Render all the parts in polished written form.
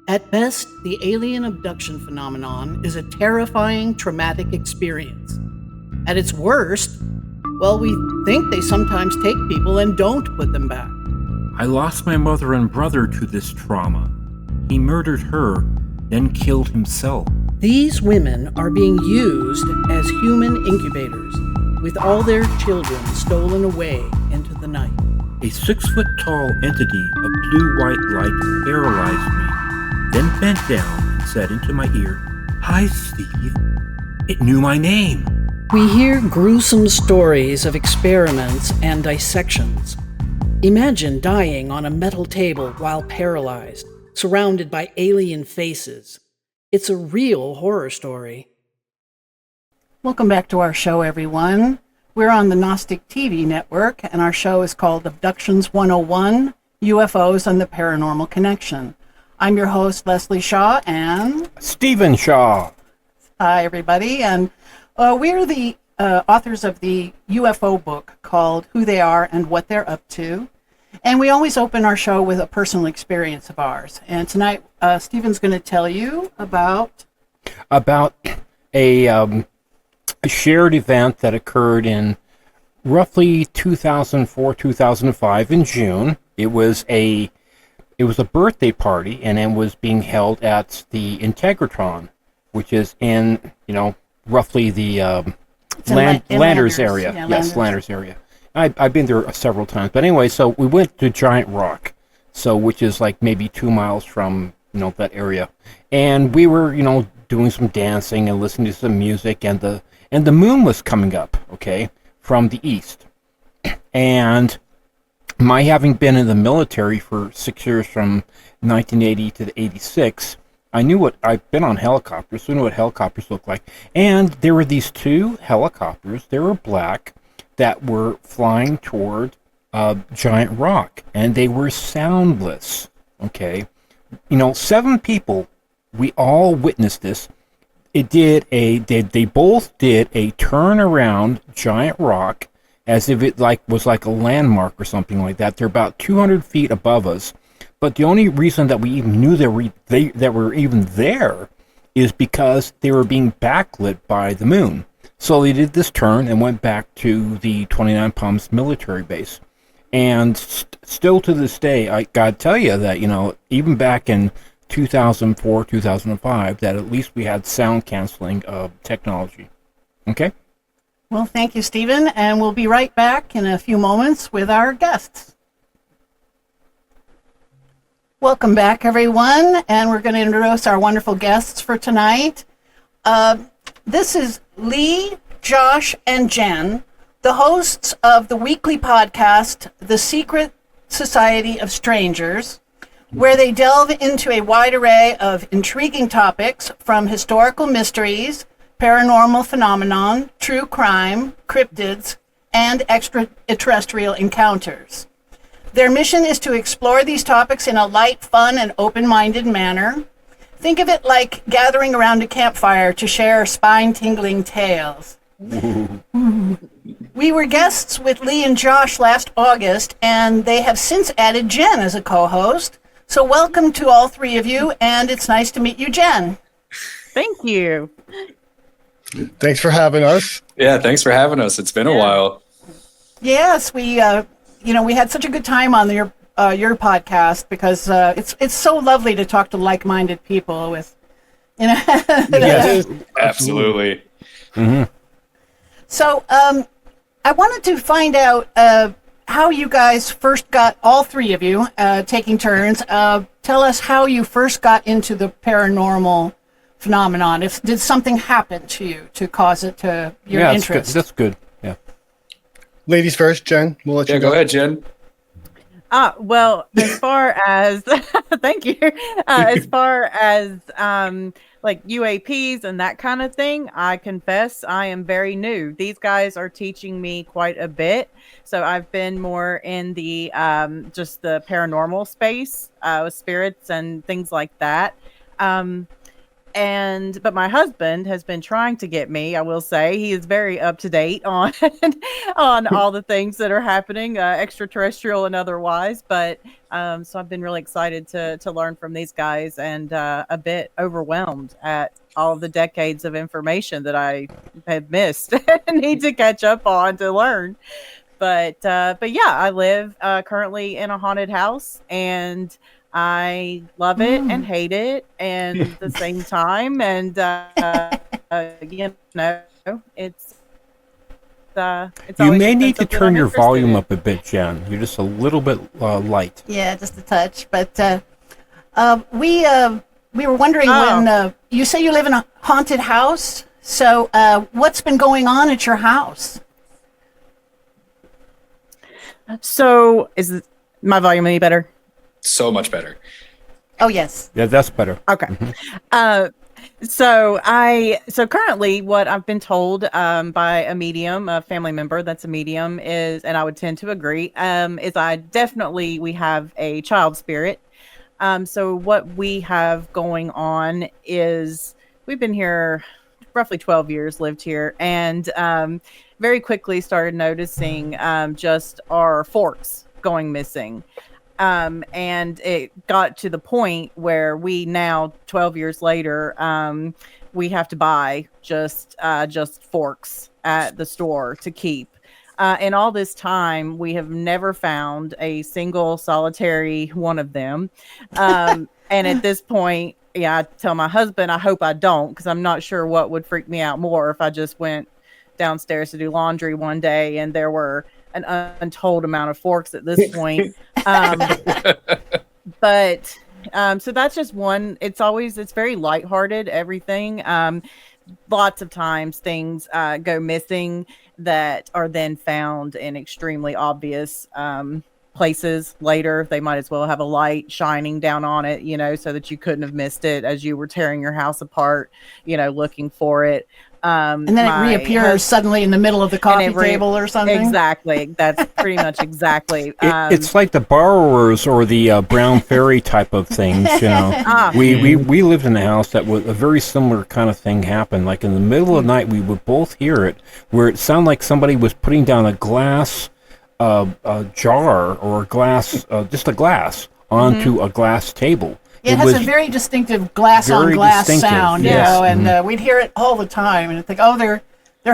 At best, the alien abduction phenomenon is a terrifying, traumatic experience. At its worst, well, we think they sometimes take people and don't put them back. I lost my mother and brother to this trauma. He murdered her, then killed himself. These women are being used as human incubators, with all their children stolen away into the night. A 6-foot-tall entity of blue-white light paralyzed me, then bent down and said into my ear, "Hi, Steve." It knew my name. We hear gruesome stories of experiments and dissections. Imagine dying on a metal table while paralyzed, surrounded by alien faces. It's a real horror story. Welcome back to our show, everyone. We're on the Gnostic TV network, and our show is called Abductions 101, UFOs and the Paranormal Connection. I'm your host, Leslie Shaw, and... Stephen Shaw. Hi, everybody. And we're the authors of the UFO book called Who They Are and What They're Up To. And we always open our show with a personal experience of ours. And tonight, Stephen's going to tell you about a shared event that occurred in roughly 2004, 2005 in June. It was a birthday party, and it was being held at the Integratron, which is in, roughly the Landers area. Yeah, yes, Landers area. I've been there several times. But anyway, so we went to Giant Rock, which is like maybe 2 miles from, that area. And we were, doing some dancing and listening to some music, and the moon was coming up, okay, from the east. And my having been in the military for 6 years from 1980 to 86, I've been on helicopters, so I knew what helicopters look like. And there were these two helicopters, they were black, that were flying toward Giant Rock, and they were soundless, okay? 7 people, we all witnessed this. They both did a turn around Giant Rock as if it was like a landmark or something like that. They're about 200 feet above us. But the only reason that we even knew that were even there is because they were being backlit by the moon. So they did this turn and went back to the 29 Palms military base. And still to this day, I gotta tell you that, even back in 2004, 2005, that at least we had sound canceling technology. Okay? Well, thank you, Stephen, and we'll be right back in a few moments with our guests. Welcome back, everyone, and we're going to introduce our wonderful guests for tonight. This is Lee, Josh, and Jen, the hosts of the weekly podcast, The Secret Society of Strangers, where they delve into a wide array of intriguing topics from historical mysteries, paranormal phenomenon, true crime, cryptids, and extraterrestrial encounters. Their mission is to explore these topics in a light, fun, and open-minded manner. Think of it like gathering around a campfire to share spine-tingling tales. We were guests with Lee and Josh last August, and they have since added Jen as a co-host. So welcome to all three of you, and it's nice to meet you, Jen. Thank you. Thanks for having us. Yeah, thanks for having us. It's been a while. Yes, we had such a good time on your podcast because it's so lovely to talk to like-minded people with, Yes, Absolutely. Mm-hmm. So I wanted to find out how you guys first got, all three of you, taking turns. Tell us how you first got into the paranormal phenomenon. Did something happen to you to cause it to your interest? That's good. Yeah. Ladies first, Jen. We'll let you Go ahead, Jen. Well, as far as thank you. As far as like UAPs and that kind of thing, I confess I am very new. These guys are teaching me quite a bit. So I've been more in the just the paranormal space with spirits and things like that. but my husband has been trying to get me. I will say he is very up to date on on all the things that are happening, extraterrestrial and otherwise. But so I've been really excited to learn from these guys, and a bit overwhelmed at all of the decades of information that I have missed and need to catch up on to learn. But yeah, I live currently in a haunted house, and I love it and hate it and at the same time. And you know, it's You always may been need to something turn I'm your interested volume in. up a bit, Jen. You're just a little bit light. Yeah, just a touch. But we were wondering Oh. when you say you live in a haunted house. So what's been going on at your house? So is my volume any better? So much better. Oh, yes. Yeah, that's better. Okay. So currently what I've been told by a medium, a family member that's a medium, is, and I would tend to agree, is we have a child spirit. So what we have going on is we've been here roughly 12 years, lived here, and very quickly started noticing just our forks going missing. And it got to the point where we now, 12 years later, we have to buy just forks at the store to keep. And all this time, we have never found a single solitary one of them. And at this point, yeah, I tell my husband, I hope I don't, because I'm not sure what would freak me out more if I just went downstairs to do laundry one day and there were an untold amount of forks at this point. But so that's just one. It's very lighthearted, everything. Lots of times things go missing that are then found in extremely obvious places later. They might as well have a light shining down on it, so that you couldn't have missed it as you were tearing your house apart, looking for it. And then it reappears suddenly in the middle of the coffee table or something. Exactly. That's pretty much exactly. It's like the borrowers or the brown fairy type of things, We lived in a house that was a very similar kind of thing happened. Like in the middle of the night, we would both hear it, where it sounded like somebody was putting down a glass a jar or a glass, just a glass, onto a glass table. It has a very distinctive glass on glass sound, and we'd hear it all the time, and think, oh, they're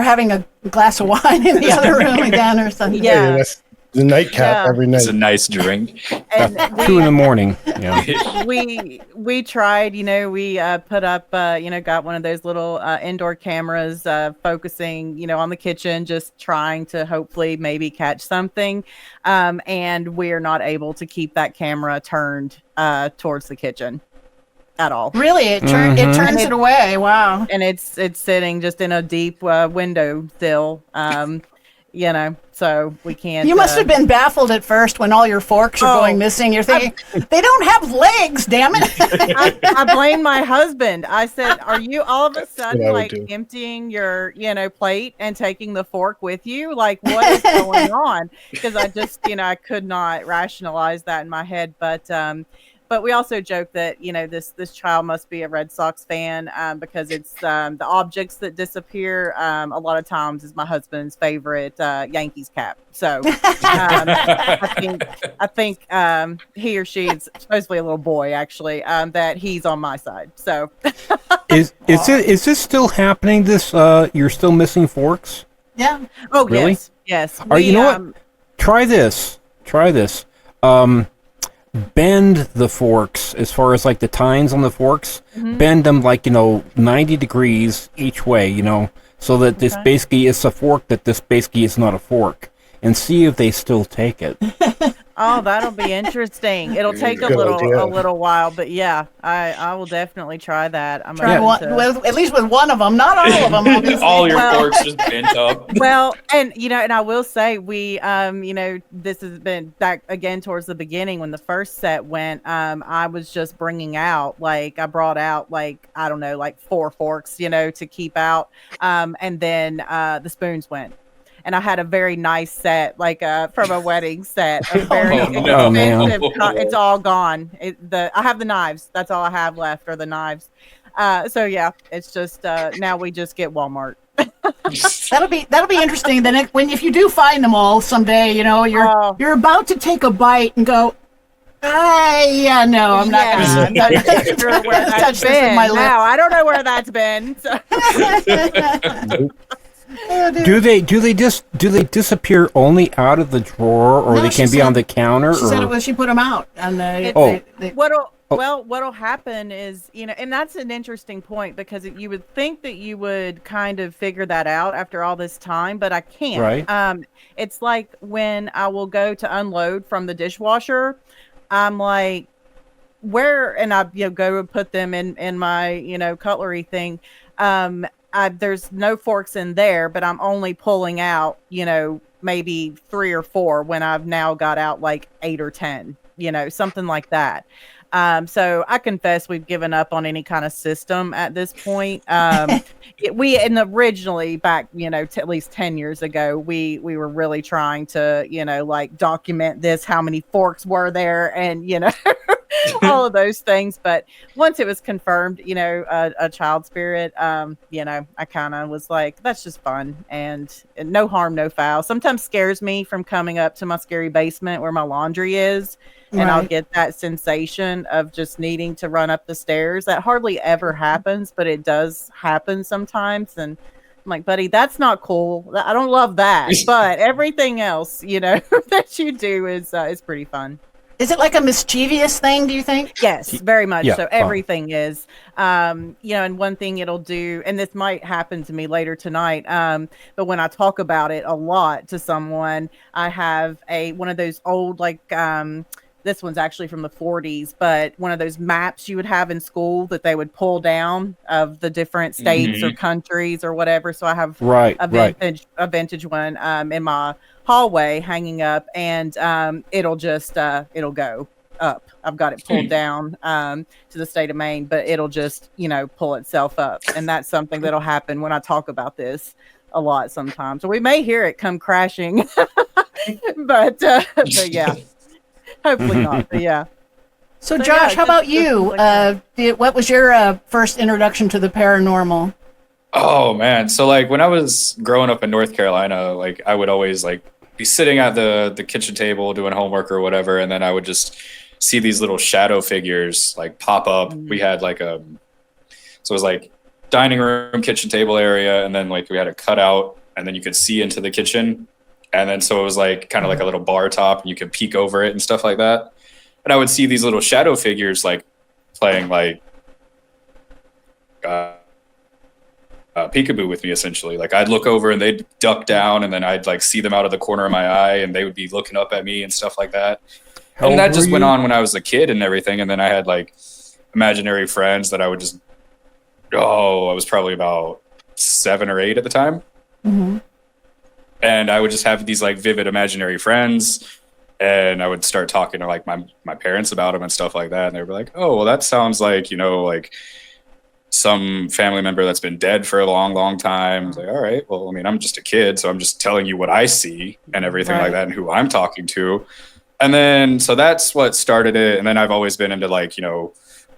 having a glass of wine in the other room again or something. Yeah, that's the nightcap every night. It's a nice drink. And 2 a.m. Yeah. we tried, we put up, got one of those little indoor cameras focusing, on the kitchen, just trying to hopefully maybe catch something. And we're not able to keep that camera turned towards the kitchen at all. Really? It turns it away. Wow. And it's sitting just in a deep window sill. So we can't. You must have been baffled at first when all your forks are going missing. You're thinking, they don't have legs, damn it. I blame my husband. I said, are you all of a sudden like emptying your, plate and taking the fork with you? Like, what is going on? Because I just, I could not rationalize that in my head. But we also joke that, this child must be a Red Sox fan because it's the objects that disappear a lot of times is my husband's favorite Yankees cap. So I think he or she is supposedly a little boy, actually, that he's on my side. So is this still happening? You're still missing forks? Yeah. Oh, really? Yes. You know what? Try this. Bend the forks as far as like the tines on the forks. Bend them like 90 degrees each way, so that this basically is a fork that this basically is not a fork, and see if they still take it. Oh, that'll be interesting. It'll take a little while, but yeah, I will definitely try that. I'm try at least with one of them, not all of them. Obviously. All your forks just bent up. Well, and and I will say we, this has been back again towards the beginning when the first set went. I was just bringing out I brought out I don't know 4 forks, to keep out, and then the spoons went. And I had a very nice set, from a wedding set. A very expensive. It's all gone. I have the knives. That's all I have left are the knives. So yeah, it's just now we just get Walmart. That'll be interesting. Then if you do find them all someday, you're about to take a bite and go, yeah, no, I'm not going to. I'm not sure where that's touch this with been. my lips. No, I don't know where that's been. So. Do they disappear only out of the drawer, or No, they she can be said- on the counter? She said or it was she put them out, and What'll happen is, and that's an interesting point, because you would think that you would kind of figure that out after all this time, but I can't. Right. It's like when I will go to unload from the dishwasher, I'm like, where, and I go and put them in my cutlery thing. There's no forks in there, but I'm only pulling out maybe 3 or 4 when I've now got out like 8 or 10, something like that. So I confess we've given up on any kind of system at this point. Originally back, at least 10 years ago, we were really trying to, like document this, how many forks were there, and, all of those things. But once it was confirmed, a child spirit, I kind of was like, that's just fun, and no harm, no foul. Sometimes scares me from coming up to my scary basement where my laundry is. And I'll get that sensation of just needing to run up the stairs. That hardly ever happens, but it does happen sometimes. And I'm like, buddy, that's not cool. I don't love that. But everything else, that you do is pretty fun. is it like a mischievous thing? Do you think? Yes, very much. Yeah, So everything is, and one thing it'll do, and this might happen to me later tonight, but when I talk about it a lot to someone, I have one of those old, like, this one's actually from the 40s, but one of those maps you would have in school that they would pull down of the different states or countries or whatever. So I have a vintage one in my hallway hanging up, and it'll go up. I've got it pulled down to the state of Maine, but it'll just pull itself up, and that's something that'll happen when I talk about this a lot sometimes. So we may hear it come crashing, but yeah. Hopefully not, but yeah. So Josh, how about you? Like what was your first introduction to the paranormal? Oh man, so like when I was growing up in North Carolina, like I would always like be sitting at the kitchen table doing homework or whatever, and then I would just see these little shadow figures like pop up. We had like so it was like dining room, kitchen table area, and then like we had a cutout, and then you could see into the kitchen. And then so it was like kind of like a little bar top, and you could peek over it and stuff like that. And I would see these little shadow figures like playing like peekaboo with me, essentially. Like I'd look over and they'd duck down, and then I'd like see them out of the corner of my eye, and they would be looking up at me and stuff like that. And that just went on when I was a kid and everything. And then I had like imaginary friends that I would just, I was probably about 7 or 8 at the time. Mm-hmm. And I would just have these like vivid imaginary friends, and I would start talking to like my parents about them and stuff like that. And they were like, oh, well, that sounds like, like some family member that's been dead for a long, long time. I was like, all right, well, I mean, I'm just a kid, so I'm just telling you what I see and everything like that and who I'm talking to. And then, so that's what started it. And then I've always been into like,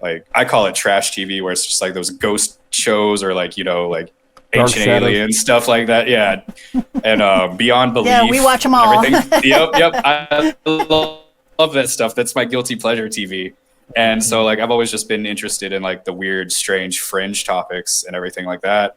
like I call it trash TV, where it's just like those ghost shows or like, like Ancient Aliens, stuff like that. Yeah. And Beyond Belief. Yeah, we watch them all. Yep. I love that stuff. That's my guilty pleasure TV. And so like I've always just been interested in like the weird, strange, fringe topics and everything like that.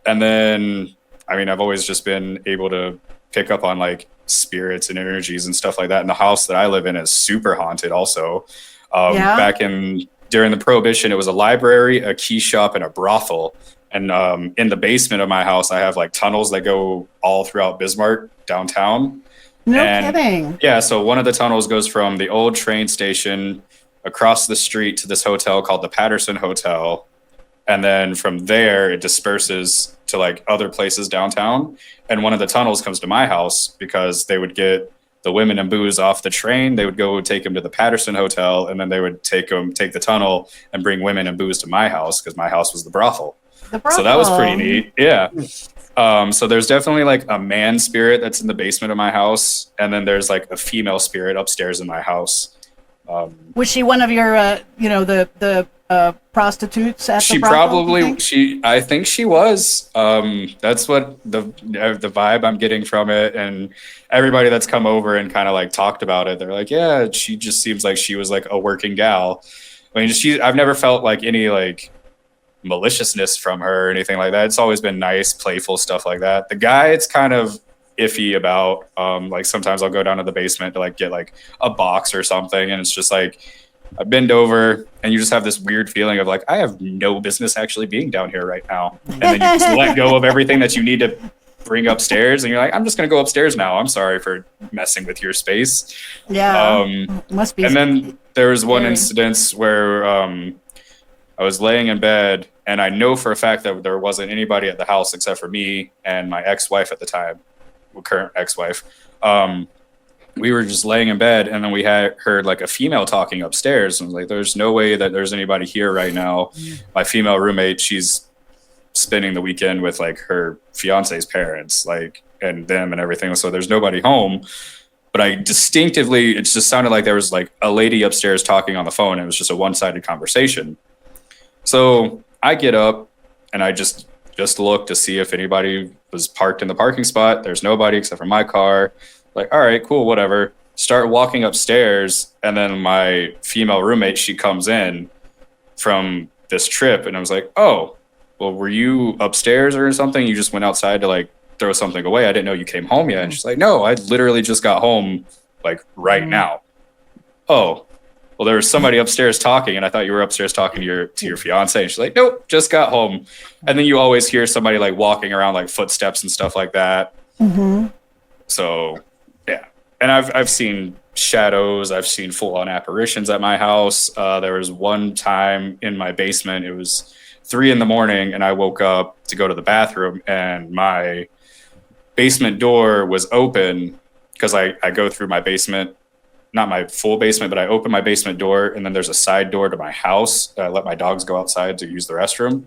And then, I mean, I've always just been able to pick up on like spirits and energies and stuff like that. And the house that I live in is super haunted also. Back during the Prohibition, it was a library, a key shop, and a brothel. And in the basement of my house, I have like tunnels that go all throughout Bismarck downtown. No kidding. Yeah, so one of the tunnels goes from the old train station across the street to this hotel called the Patterson Hotel. And then from there, it disperses to like other places downtown. And one of the tunnels comes to my house because they would get the women and booze off the train. They would go take them to the Patterson Hotel, and then they would take the tunnel and bring women and booze to my house because my house was the brothel. So that was pretty neat. Yeah. So there's definitely like a man spirit that's in the basement of my house. And then there's like a female spirit upstairs in my house. Was she one of your, the prostitutes at She the brothel, probably you think? I think she was. That's what the vibe I'm getting from it, and everybody that's come over and kind of like talked about it, they're like, yeah, she just seems like she was like a working gal. I mean, I've never felt like any like maliciousness from her or anything like that. It's always been nice, playful stuff like that. The guy, it's kind of iffy about. Like sometimes I'll go down to the basement to like get like a box or something, and it's just like I bend over and you just have this weird feeling of like, I have no business actually being down here right now. And then you just let go of everything that you need to bring upstairs. And you're like, I'm just going to go upstairs now. I'm sorry for messing with your space. Yeah. Must be. And then there was one scary. incident where I was laying in bed and I know for a fact that there wasn't anybody at the house except for me and my ex-wife at the time, current ex-wife. We were just laying in bed and then we had heard like a female talking upstairs. And I was like, there's no way that there's anybody here right now. My female roommate, she's spending the weekend with like her fiance's parents, like, and them and everything. So there's nobody home. But I distinctively, it just sounded like there was like a lady upstairs talking on the phone. And it was just a one-sided conversation. So I get up and I just look to see if anybody was parked in the parking spot. There's nobody except for my car. Like, all right, cool, whatever. Start walking upstairs, and then my female roommate, she comes in from this trip, and I was like, oh, well, were you upstairs or something? You just went outside to like throw something away. I didn't know you came home yet. And she's like, no, I literally just got home like right now. Oh, well, there was somebody upstairs talking, and I thought you were upstairs talking to your fiance. And she's like, nope, just got home. And then you always hear somebody like walking around, like footsteps and stuff like that. Mm-hmm. So yeah, and I've seen shadows. I've seen full-on apparitions at my house. There was one time in my basement. It was 3 a.m, and I woke up to go to the bathroom, and my basement door was open because I go through my basement, not my full basement, but I open my basement door, and then there's a side door to my house. I let my dogs go outside to use the restroom,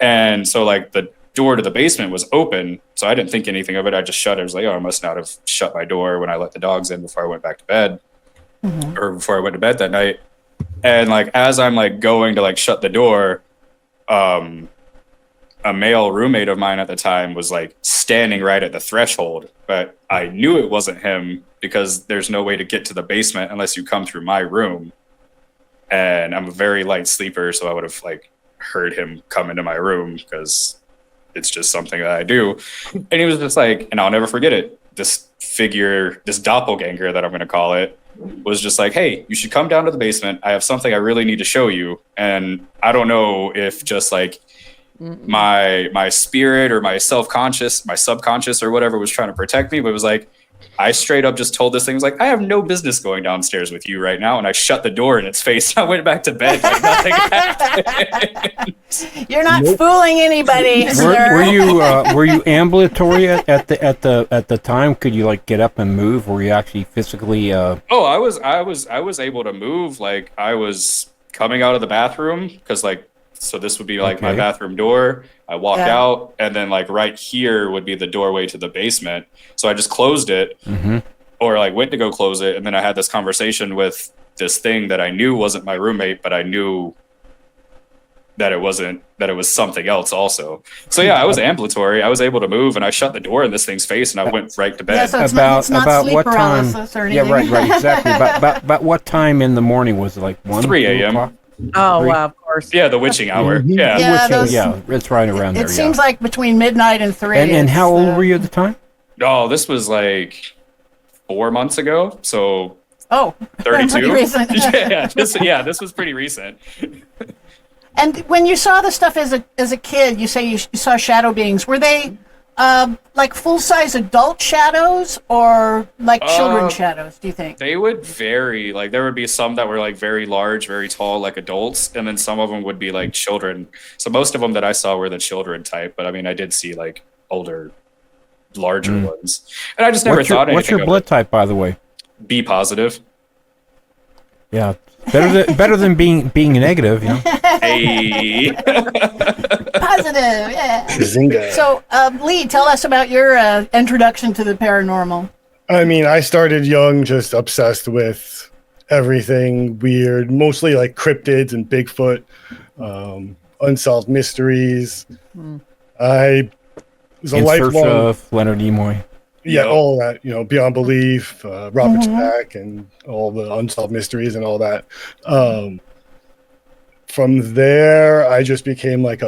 and so like the door to the basement was open, so I didn't think anything of it. I just shut it. I was like, oh, I must not have shut my door when I let the dogs in before I went back to bed, or before I went to bed that night. And like as I'm like going to like shut the door, a male roommate of mine at the time was like standing right at the threshold, but I knew it wasn't him because there's no way to get to the basement unless you come through my room. And I'm a very light sleeper, so I would have like heard him come into my room because it's just something that I do. And he was just like, and I'll never forget it, this figure, this doppelganger that I'm going to call it, was just like, hey, you should come down to the basement. I have something I really need to show you. And I don't know if just like my spirit or my self-conscious, my subconscious or whatever was trying to protect me, but it was like, I straight up just told this thing, I was like, I have no business going downstairs with you right now. And I shut the door in its face. I went back to bed like nothing happened. You're not fooling anybody, sir. Were you ambulatory at the time? Could you like get up and move? Were you actually physically? Oh, I was able to move. Like I was coming out of the bathroom because like, so this would be like my bathroom door. I walk out, and then like right here would be the doorway to the basement. So I just closed it, or like went to go close it, and then I had this conversation with this thing that I knew wasn't my roommate, but I knew that it wasn't, that it was something else also. So yeah, I was ambulatory. I was able to move, and I shut the door in this thing's face, and I went right to bed. Yeah, so it's not sleep what time? paralysis or anything. Yeah, right, exactly. About what time in the morning was it? Like 1, 3 2 a.m. o'clock? Oh, well, of course. Yeah, the witching hour. Yeah. Yeah, It's right around there. It seems like between midnight and 3. And how old were you at the time? Oh, this was like 4 months ago. So Oh, 32. pretty recent. This was pretty recent. And when you saw the stuff as a kid, you say you saw shadow beings. Were they like full-size adult shadows or like children shadows, do you think? They would vary. Like there would be some that were like very large, very tall, like adults, and then some of them would be like children. So most of them that I saw were the children type, but I mean I did see like older, larger ones. And I just never thought anything. What's your blood type, by the way? B positive. Yeah. Better than being negative, you know. Hey. Positive, yeah. Zinga. So, Lee, tell us about your introduction to the paranormal. I mean, I started young, just obsessed with everything weird, mostly like cryptids and Bigfoot, unsolved mysteries. I was a In search lifelong, of Leonard Nimoy. yeah, Yep. all that, Beyond Belief, Robert Stack, and all the unsolved mysteries and all that. From there, I just became like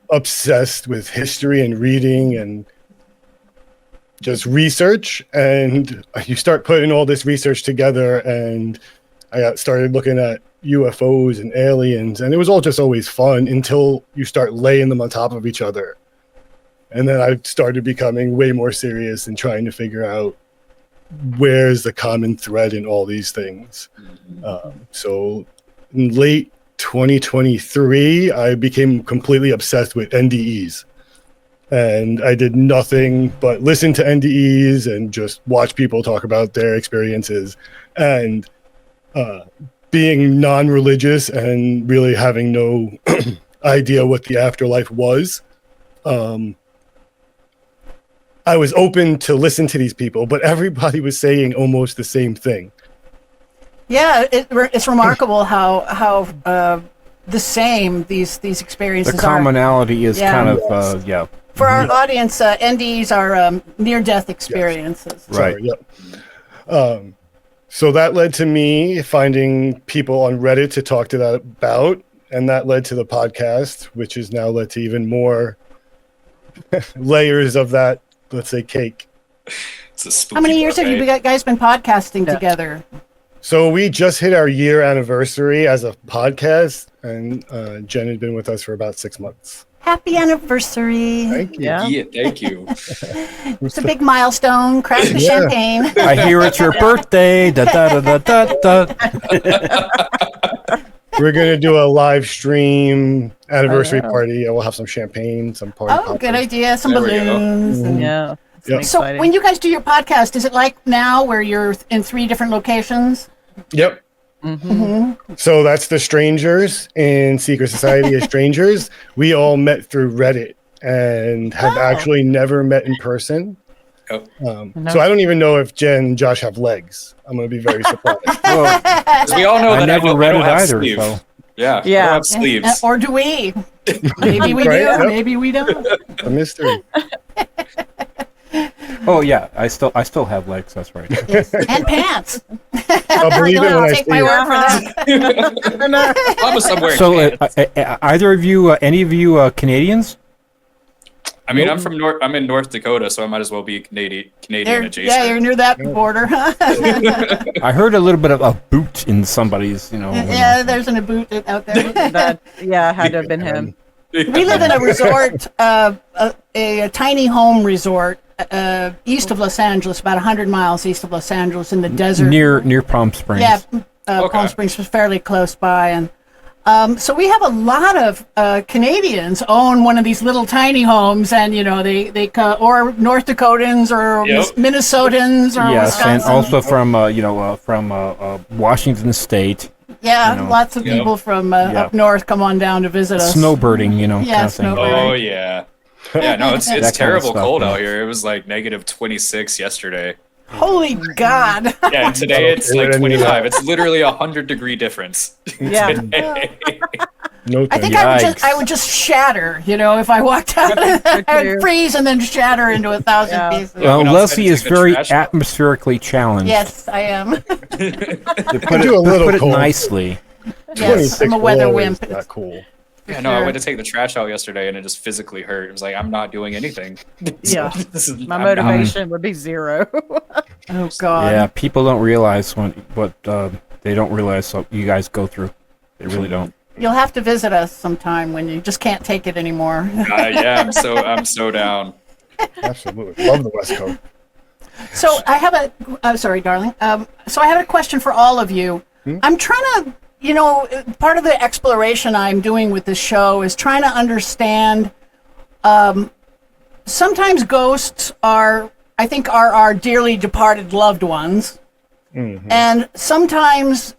obsessed with history and reading and just research. And you start putting all this research together, and I started looking at UFOs and aliens, and it was all just always fun until you start laying them on top of each other. And then I started becoming way more serious and trying to figure out where's the common thread in all these things. So in late 2023, I became completely obsessed with NDEs. And I did nothing but listen to NDEs and just watch people talk about their experiences. And being non-religious and really having no idea what the afterlife was, I was open to listen to these people, but everybody was saying almost the same thing. Yeah, it's remarkable how the same these experiences The are. commonality is Yeah. kind of, yeah. For our audience, NDEs are near-death experiences. Right. Sorry, yep. So that led to me finding people on Reddit to talk to that about, and that led to the podcast, which has now led to even more layers of that, let's say, cake. It's a spooky How many years have buffet. you guys been podcasting together? So we just hit our year anniversary as a podcast, and Jen had been with us for about 6 months. Happy anniversary. Thank you. Yeah. Yeah, thank you. It's a big milestone. Crack the Yeah. champagne. I hear it's your birthday. Da, da, da, da, da, da. We're going to do a live stream anniversary Oh, yeah. party. We'll have some champagne, some party Oh, poppers. good idea. Some There we go. balloons. and- Yeah. It's Yep. So exciting. when you guys do your podcast, is it like now where you're in 3 different locations? Yep. So that's the Strangers in Secret Society of Strangers. We all met through Reddit and have Oh. actually never met in person. Oh. No. So I don't even know if Jen and Josh have legs. I'm going to be very surprised. Well, 'Cause we all know I that never I read don't it have either, sleeves. so. Yeah, I Yeah. don't have sleeves. Or do we? Maybe we Right, do. yep. Maybe we don't. A mystery. Oh yeah, I still have legs. That's right. And pants. I'll believe it when I'll I take see my it. word for that. Promise I'm wearing So, pants. either of you, any of you, Canadians? I mean, I'm in North Dakota, so I might as well be Canadian You're adjacent. near that border. I heard a little bit of a boot in somebody's, Yeah, there's an boot out there. That, yeah, had to have been him. We live in a resort, a tiny home resort east of Los Angeles, about 100 miles east of Los Angeles in the desert. near Palm Springs. Yeah, Okay. Palm Springs was fairly close by, and so we have a lot of Canadians own one of these little tiny homes, and they or North Dakotans or Yep. Minnesotans or Yes, and Wisconsin. also from Washington State, yeah, lots of Yep. people from Yeah. up north come on down to visit us. snowbirding, Yeah, kind of thing. snowbirding. Oh yeah. Yeah, no, it's That kind of terrible stuff, cold yeah. out here. It was like negative 26 yesterday. Holy God! Yeah, and today it's Oh, like it wouldn't 25. It's literally 100-degree difference. Yeah. today. No I think thanks. I would just shatter, if I walked out. I would freeze and then shatter into 1,000 Yeah. pieces. Well, When I was Leslie gonna is take the very trash out. atmospherically challenged. Yes, I am. To put do a little it cold. nicely. Yes, I'm a weather below wimp. is not cool. Yeah, no, I sure. went to take the trash out yesterday and it just physically hurt. It was like, I'm not doing anything. Yeah. This is, My I'm- motivation would be zero. Oh God. Yeah, people don't realize what they don't realize what you guys go through. They really don't. You'll have to visit us sometime when you just can't take it anymore. yeah, I'm so down. Absolutely. Love the West Coast. So I have sorry, darling. So I have a question for all of you. I'm trying to, part of the exploration I'm doing with this show is trying to understand. Sometimes ghosts are our dearly departed loved ones, and sometimes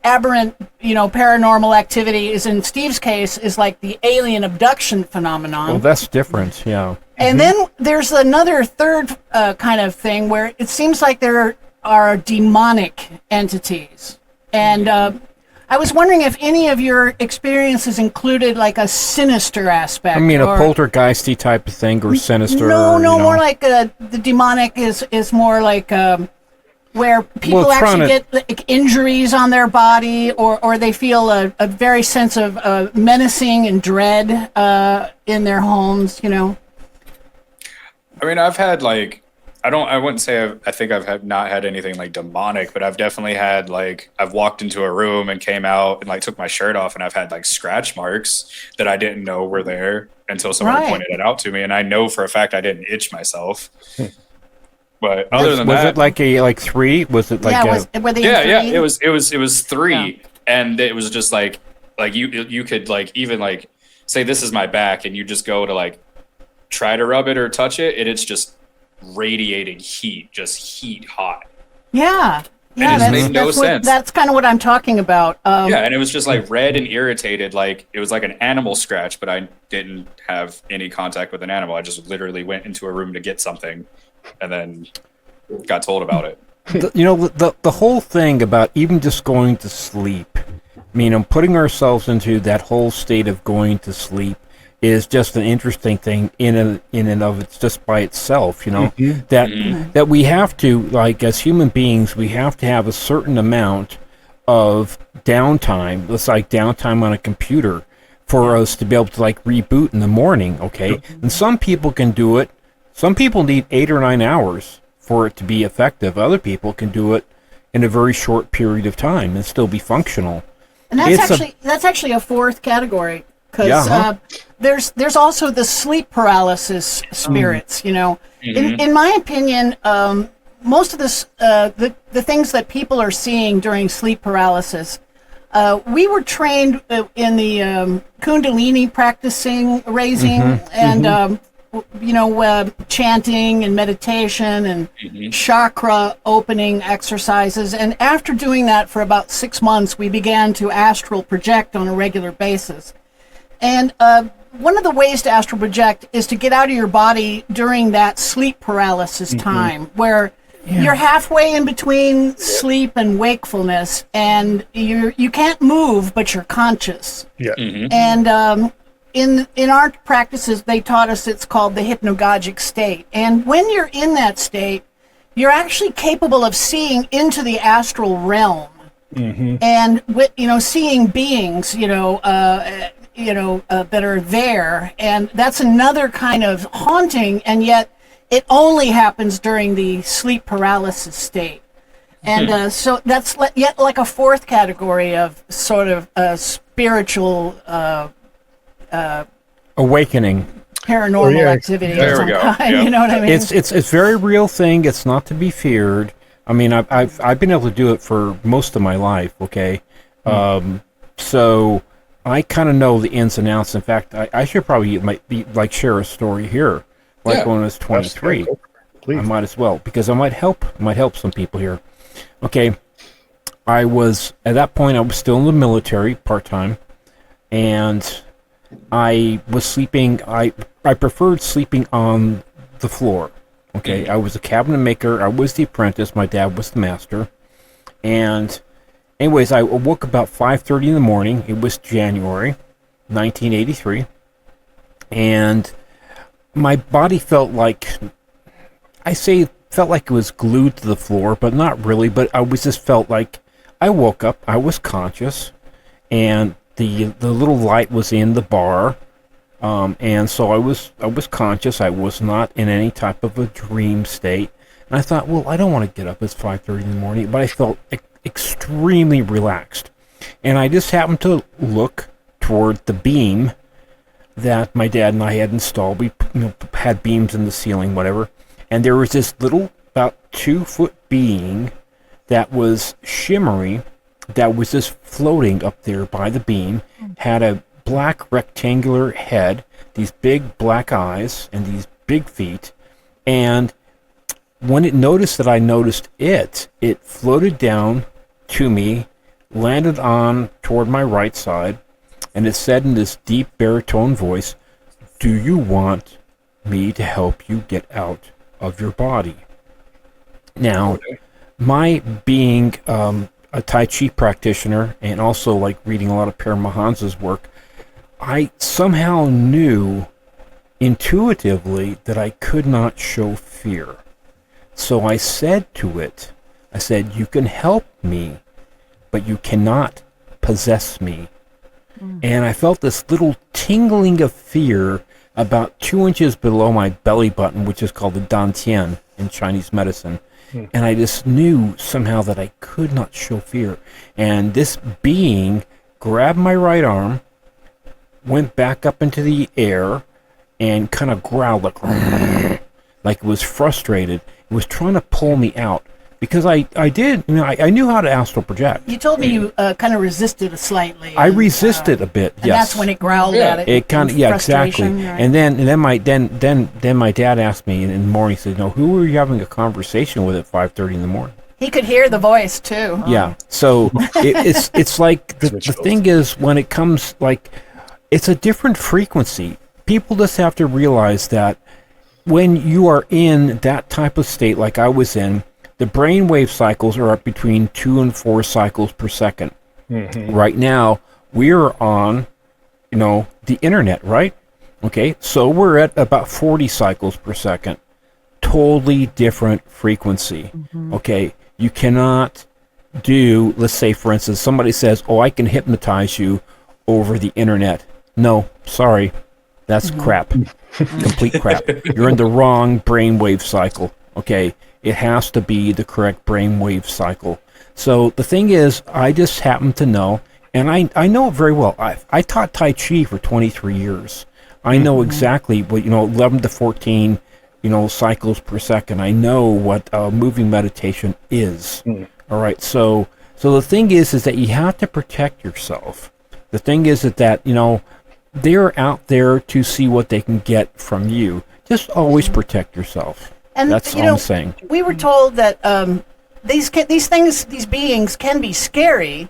aberrant, paranormal activity is, in Steve's case, is like the alien abduction phenomenon. Well, that's different. Yeah. And then there's another third kind of thing where it seems like there are demonic entities. And I was wondering if any of your experiences included like a sinister aspect. I mean, a poltergeisty type of thing, or sinister. No, more like the demonic is more like where people actually get like, injuries on their body, or they feel a very sense of menacing and dread in their homes, you know. I mean, I've had like, I wouldn't say I think I've not had anything like demonic, but I've definitely had like, I've walked into a room and came out and like took my shirt off, and I've had like scratch marks that I didn't know were there until someone pointed it out to me. And I know for a fact I didn't itch myself. But other than that, was it like 3? Was it like were they yeah, three? it was 3, and it was just like you could like even like say this is my back, and you just go to like try to rub it or touch it, and it's just radiating heat, just heat hot. Yeah, sense. That's kind of what I'm talking about. Yeah, and it was just like red and irritated, like it was like an animal scratch, but I didn't have any contact with an animal. I just literally went into a room to get something, and then got told about it. The whole thing about even just going to sleep, I mean, putting ourselves into that whole state of going to sleep is just an interesting thing in and of it's just by itself, you know, that we have to, like, as human beings, we have to have a certain amount of downtime. It's like downtime on a computer for us to be able to like reboot in the morning. Okay. And some people can do it. Some people need 8 or 9 hours for it to be effective. Other people can do it in a very short period of time and still be functional. And that's actually a fourth category, because there's also the sleep paralysis spirits. You know, in my opinion, most of this the things that people are seeing during sleep paralysis. We were trained in the Kundalini practicing, raising, and chanting and meditation and chakra opening exercises. And after doing that for about 6 months, we began to astral project on a regular basis. And one of the ways to astral project is to get out of your body during that sleep paralysis time, where you're halfway in between sleep and wakefulness, and you can't move, but you're conscious. Yeah. And in our practices, they taught us it's called the hypnagogic state. And when you're in that state, you're actually capable of seeing into the astral realm, and seeing beings, that are there. And that's another kind of haunting, and yet it only happens during the sleep paralysis state. And so that's yet like a fourth category of sort of spiritual awakening, paranormal activity. There we go. Kind, you know what I mean? It's a very real thing. It's not to be feared. I mean, I've been able to do it for most of my life. Okay, so I kind of know the ins and outs. In fact, I should probably share a story here. Like when I was 23, I might as well, because I might help some people here. Okay, I was at that point. I was still in the military part-time, and I was sleeping. I preferred sleeping on the floor. Okay, I was a cabinet maker. I was the apprentice. My dad was the master. And anyways, I woke about 5:30 in the morning. It was January 1983, and my body felt like it was glued to the floor, but not really. But I just felt like I woke up. I was conscious, and the little light was in the bar, and so I was conscious. I was not in any type of a dream state. And I thought, well, I don't want to get up. It's 5:30 in the morning, but I felt extremely relaxed, and I just happened to look toward the beam that my dad and I had installed. We had beams in the ceiling, whatever, and there was this little, about 2-foot being that was shimmery, that was just floating up there by the beam, had a black rectangular head, these big black eyes, and these big feet. And when it noticed that I noticed it floated down to me, landed on toward my right side, and it said in this deep baritone voice, "Do you want me to help you get out of your body?" Now, my being a Tai Chi practitioner and also like reading a lot of Paramahansa's work, I somehow knew intuitively that I could not show fear. So I said to it, you can help me, but you cannot possess me. And I felt this little tingling of fear about 2 inches below my belly button, which is called the dantian in Chinese medicine. And I just knew somehow that I could not show fear. And this being grabbed my right arm, went back up into the air, and kind of growled like it was frustrated. It was trying to pull me out. Because I knew how to astral project. You told me you kind of resisted slightly. I resisted a bit. And yes, that's when it growled at it. It kind of exactly. Right? And then my dad asked me in the morning. He said, "No, who were you having a conversation with at 5:30 in the morning?" He could hear the voice too. Yeah. So it's like the thing is when it comes like it's a different frequency. People just have to realize that when you are in that type of state, like I was in. The brainwave cycles are up between 2 and 4 cycles per second. Right now, we're on, the internet, right? Okay, so we're at about 40 cycles per second. Totally different frequency. Okay, you cannot do, let's say, for instance, somebody says, "Oh, I can hypnotize you over the internet." No, sorry, that's crap. Complete crap. You're in the wrong brainwave cycle. Okay. It has to be the correct brainwave cycle. So the thing is, I just happen to know, and I know it very well. I taught Tai Chi for 23 years. I know exactly what, 11 to 14, cycles per second. I know what moving meditation is. All right. So the thing is that you have to protect yourself. The thing is that they're out there to see what they can get from you. Just always protect yourself. And that's all I'm saying. We were told that these beings can be scary,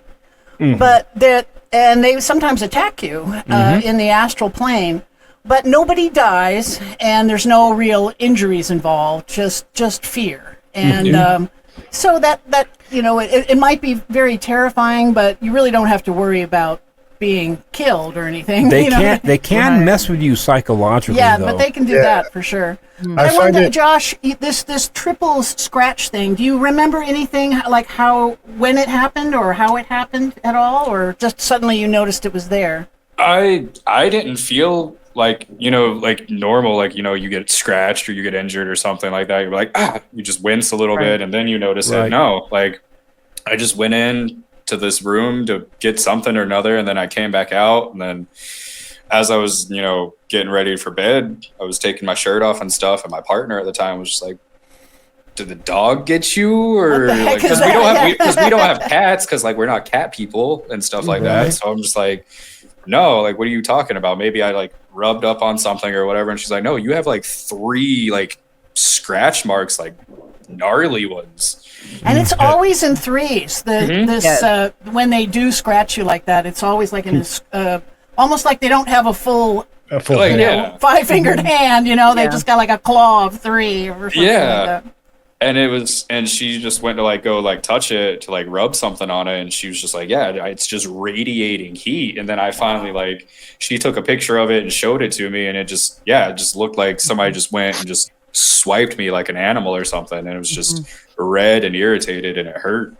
but they sometimes attack you in the astral plane. But nobody dies, and there's no real injuries involved. Just fear, and so that it might be very terrifying, but you really don't have to worry about being killed or anything. They can mess with you psychologically. Yeah, though. but they can do that for sure. I find it, Josh, this triple scratch thing. Do you remember anything like when it happened or how it happened at all, or just suddenly you noticed it was there? I didn't feel like normal, like you get scratched or you get injured or something like that. You're like you just wince a little bit and then you notice it. No, like I just went in to this room to get something or another, and then I came back out, and then as I was getting ready for bed, I was taking my shirt off and stuff, and my partner at the time was just like, "Did the dog get you?" Or because we don't have cats, because like we're not cat people and stuff like that. So I'm just like, no, like what are you talking about? Maybe I like rubbed up on something or whatever. And she's like, "No, you have like 3 like scratch marks, like gnarly ones." And it's always in threes. When they do scratch you like that, it's always like in almost like they don't have a full 5-fingered hand. They just got like a claw of 3 or something like that. And she just went to go touch it to rub something on it, and she was just like, "Yeah, it's just radiating heat." And then I finally she took a picture of it and showed it to me, and it just looked like somebody just went and just swiped me like an animal or something, and it was just red and irritated, and it hurt.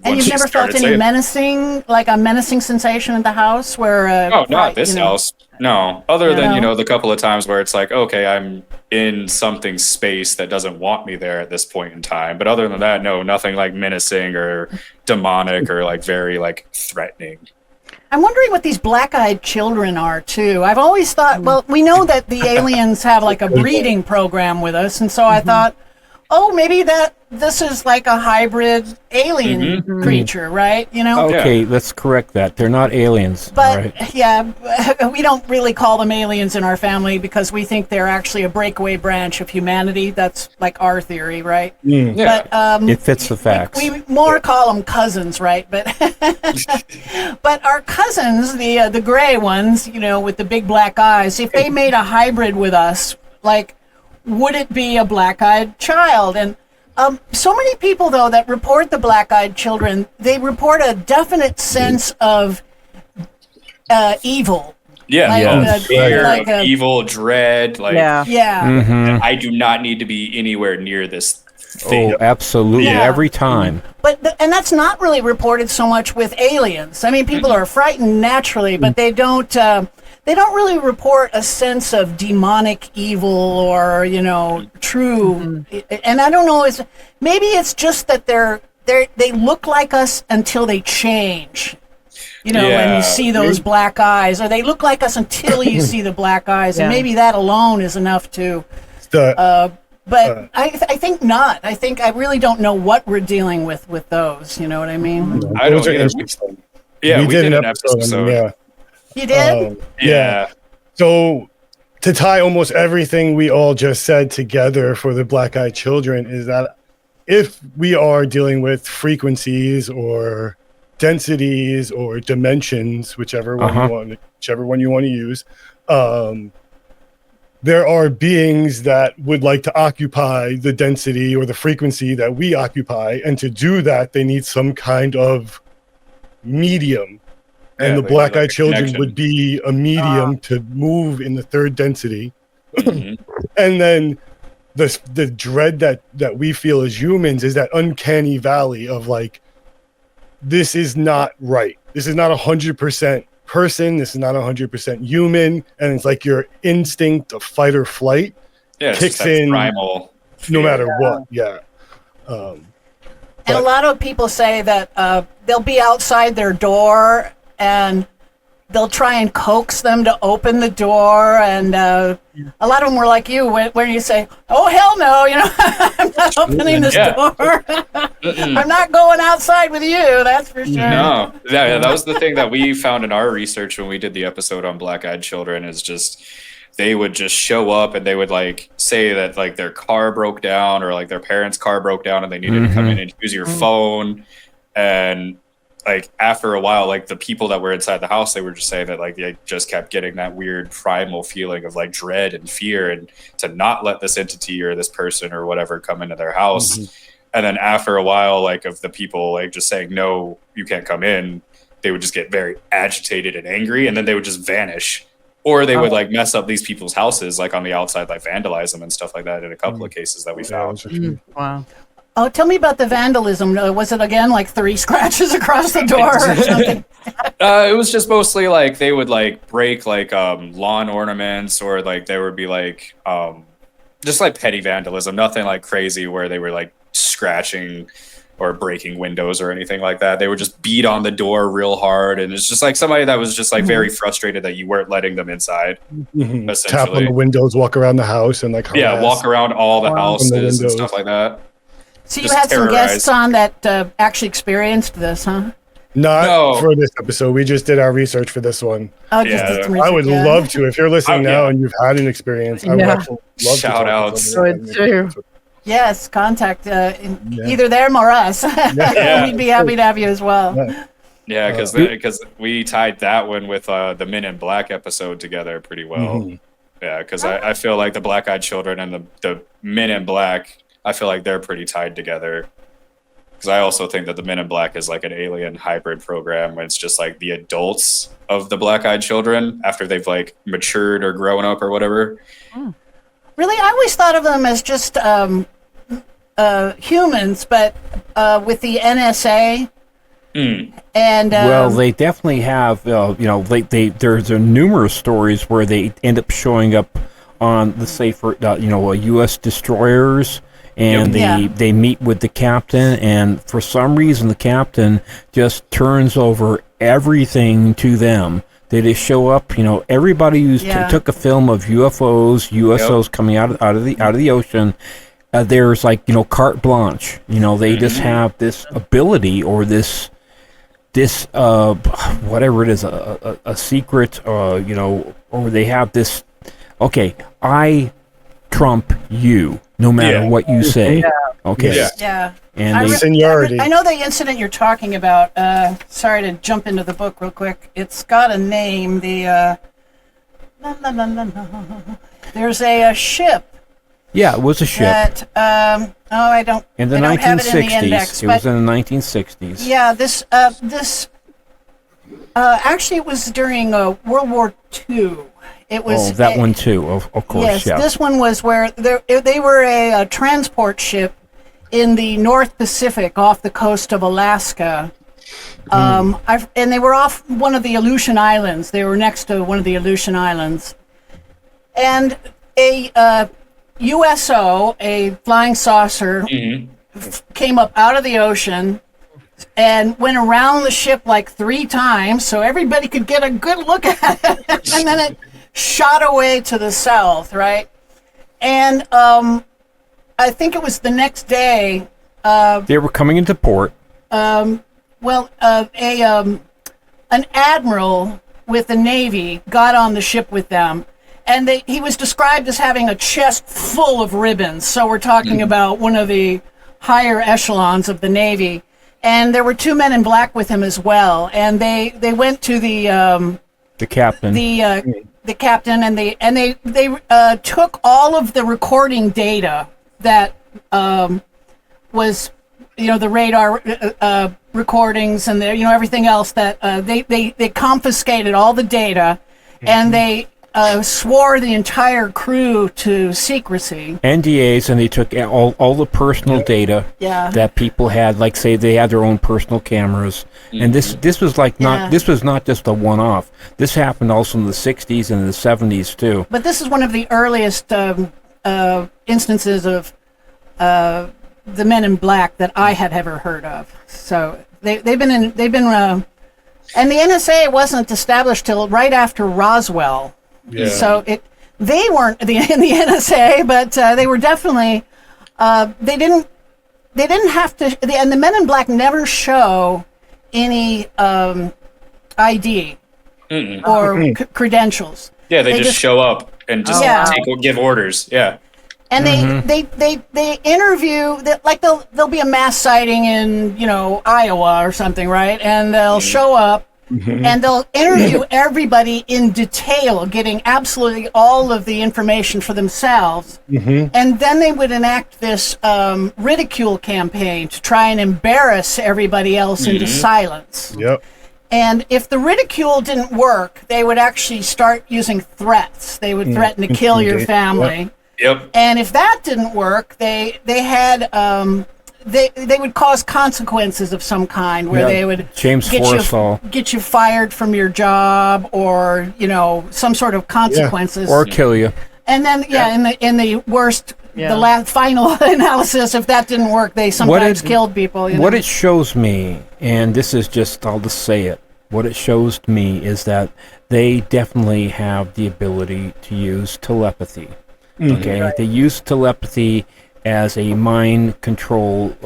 And you've never felt any menacing sensation in the house where? No, not this house. No, other than the couple of times where it's like, okay, I'm in something's space that doesn't want me there at this point in time. But other than that, no, nothing like menacing or demonic or very threatening. I'm wondering what these black-eyed children are too. I've always thought, well, we know that the aliens have a breeding program with us, and so I thought, oh, maybe this is like a hybrid alien creature, right? Okay, let's correct that. They're not aliens. But we don't really call them aliens in our family because we think they're actually a breakaway branch of humanity. That's like our theory, right? Yeah. But it fits the facts. We more call them cousins, right? But but our cousins, the gray ones, with the big black eyes, if they made a hybrid with us, would it be a black-eyed child? And So many people, though, that report the black-eyed children, they report a definite sense of evil. Yeah, Yes. fear, like of evil, dread. Like, Yeah. Yeah. Mhm. I do not need to be anywhere near this thing. Oh, absolutely. Yeah. Every time. And that's not really reported so much with aliens. I mean, people are frightened naturally, but they don't really report a sense of demonic evil or, true. And I don't know, maybe it's just that they look like us until they change. When you see those black eyes, or they look like us until you see the black eyes, and maybe that alone is enough to. But I think not. I think I really don't know what we're dealing with those. You know what I mean? I don't Those are either. interesting. Yeah, we did an episode. episode. Yeah. You did? Yeah. So to tie almost everything we all just said together for the black-eyed children is that if we are dealing with frequencies or densities or dimensions, whichever one you want to use, there are beings that would like to occupy the density or the frequency that we occupy, and to do that they need some kind of medium. And the black-eyed children would be a medium to move in the third density. And then the dread that we feel as humans is that uncanny valley of like, this is not right. This is not 100% person. This is not 100% human. And it's like your instinct of fight or flight kicks in primal no matter what. Yeah. And a lot of people say that they'll be outside their door and they'll try and coax them to open the door. And a lot of them were like you, when you say, oh, hell no, I'm not opening this door. I'm not going outside with you, that's for sure. No, that was the thing that we found in our research when we did the episode on black-eyed children, is just they would just show up and they would like say that like their car broke down, or like their parents' car broke down and they needed to come in and use your phone. And like after a while, like the people that were inside the house, they were just saying that like they just kept getting that weird primal feeling of like dread and fear, and to not let this entity or this person or whatever come into their house. And then after a while, like of the people like just saying, no, you can't come in, they would just get very agitated and angry, and then they would just vanish. Or they would like mess up these people's houses, like on the outside, like vandalize them and stuff like that in a couple of cases that we found. Wow. Oh, tell me about the vandalism. Was it again like 3 scratches across the door or something? It was just mostly like they would like break like lawn ornaments, or like there would be like just like petty vandalism, nothing like crazy where they were like scratching or breaking windows or anything like that. They would just beat on the door real hard, and it's just like somebody that was just like very frustrated that you weren't letting them inside. Tap on the windows, walk around the house, and like walk around all the houses and stuff like that. So you had some guests on that actually experienced this, huh? Not for this episode. We just did our research for this one. Oh, just did some research, I would love to. If you're listening now and you've had an experience, I would actually love shout outs. Yes, contact either them or us. We'd be happy to have you as well. Yeah, because we tied that one with the Men in Black episode together pretty well. Yeah, because I feel like the black-eyed children and the Men in Black, I feel like they're pretty tied together. Because I also think that the Men in Black is like an alien hybrid program, when it's just like the adults of the black-eyed children after they've like matured or grown up or whatever. Really, I always thought of them as just humans, but with the NSA. And well, they definitely have. There's numerous stories where they end up showing up on the safer, U.S. destroyers. And they meet with the captain, and for some reason the captain just turns over everything to them. They just show up, everybody who's took a film of UFOs coming out of the ocean. There's like carte blanche. They just have this ability, or this whatever it is, a secret, or they have this. Okay, I trump you, no matter what you say. Okay. Yeah. And seniority. I know the incident you're talking about. Sorry to jump into the book real quick. It's got a name. There's a ship Yeah, it was a ship. That I don't. In the I don't have it in the 1960s. index, It was in the 1960s. yeah, this actually it was during World War II. It was that one too, of course. Yes, yeah. this one was where they were a transport ship in the North Pacific off the coast of Alaska. And they were off one of the Aleutian Islands. They were next to one of the Aleutian Islands. And a USO, a flying saucer, came up out of the ocean and went around the ship like 3 times so everybody could get a good look at it. And then it shot away to the south, right? And I think it was the next day. They were coming into port. An admiral with the Navy got on the ship with them, and he was described as having a chest full of ribbons. So we're talking about one of the higher echelons of the Navy. And there were 2 men in black with him as well. And they went to the captain. The captain, and they took all of the recording data that was, the radar recordings and everything else that they confiscated all the data, and they swore the entire crew to secrecy. NDAs, and they took all the personal data that people had, like say they had their own personal cameras. And this was like this was not just a one-off. This happened also in the 60s and the 70s too. But this is one of the earliest instances of the Men in Black that I had ever heard of. So they've been and the NSA wasn't established till right after Roswell. Yeah. So they weren't in the NSA, but they were definitely they didn't have to. And the Men in Black never show any ID or credentials. Yeah, they just show up and just give orders. Yeah. And they interview that, like there'll be a mass sighting in Iowa or something, right? And they'll show up and they'll interview everybody in detail, getting absolutely all of the information for themselves. And then they would enact this ridicule campaign to try and embarrass everybody else into silence. Yep. And if the ridicule didn't work, they would actually start using threats. They would threaten to kill your family. Yep. And if that didn't work, they had they would cause consequences of some kind, where they would get you fired from your job, or some sort of consequences, or kill you. And then in the worst, the last final analysis, if that didn't work, they sometimes killed people. What it shows me, and this is just, I'll just say it. What it shows to me is that they definitely have the ability to use telepathy. Okay, right. They use telepathy as a mind control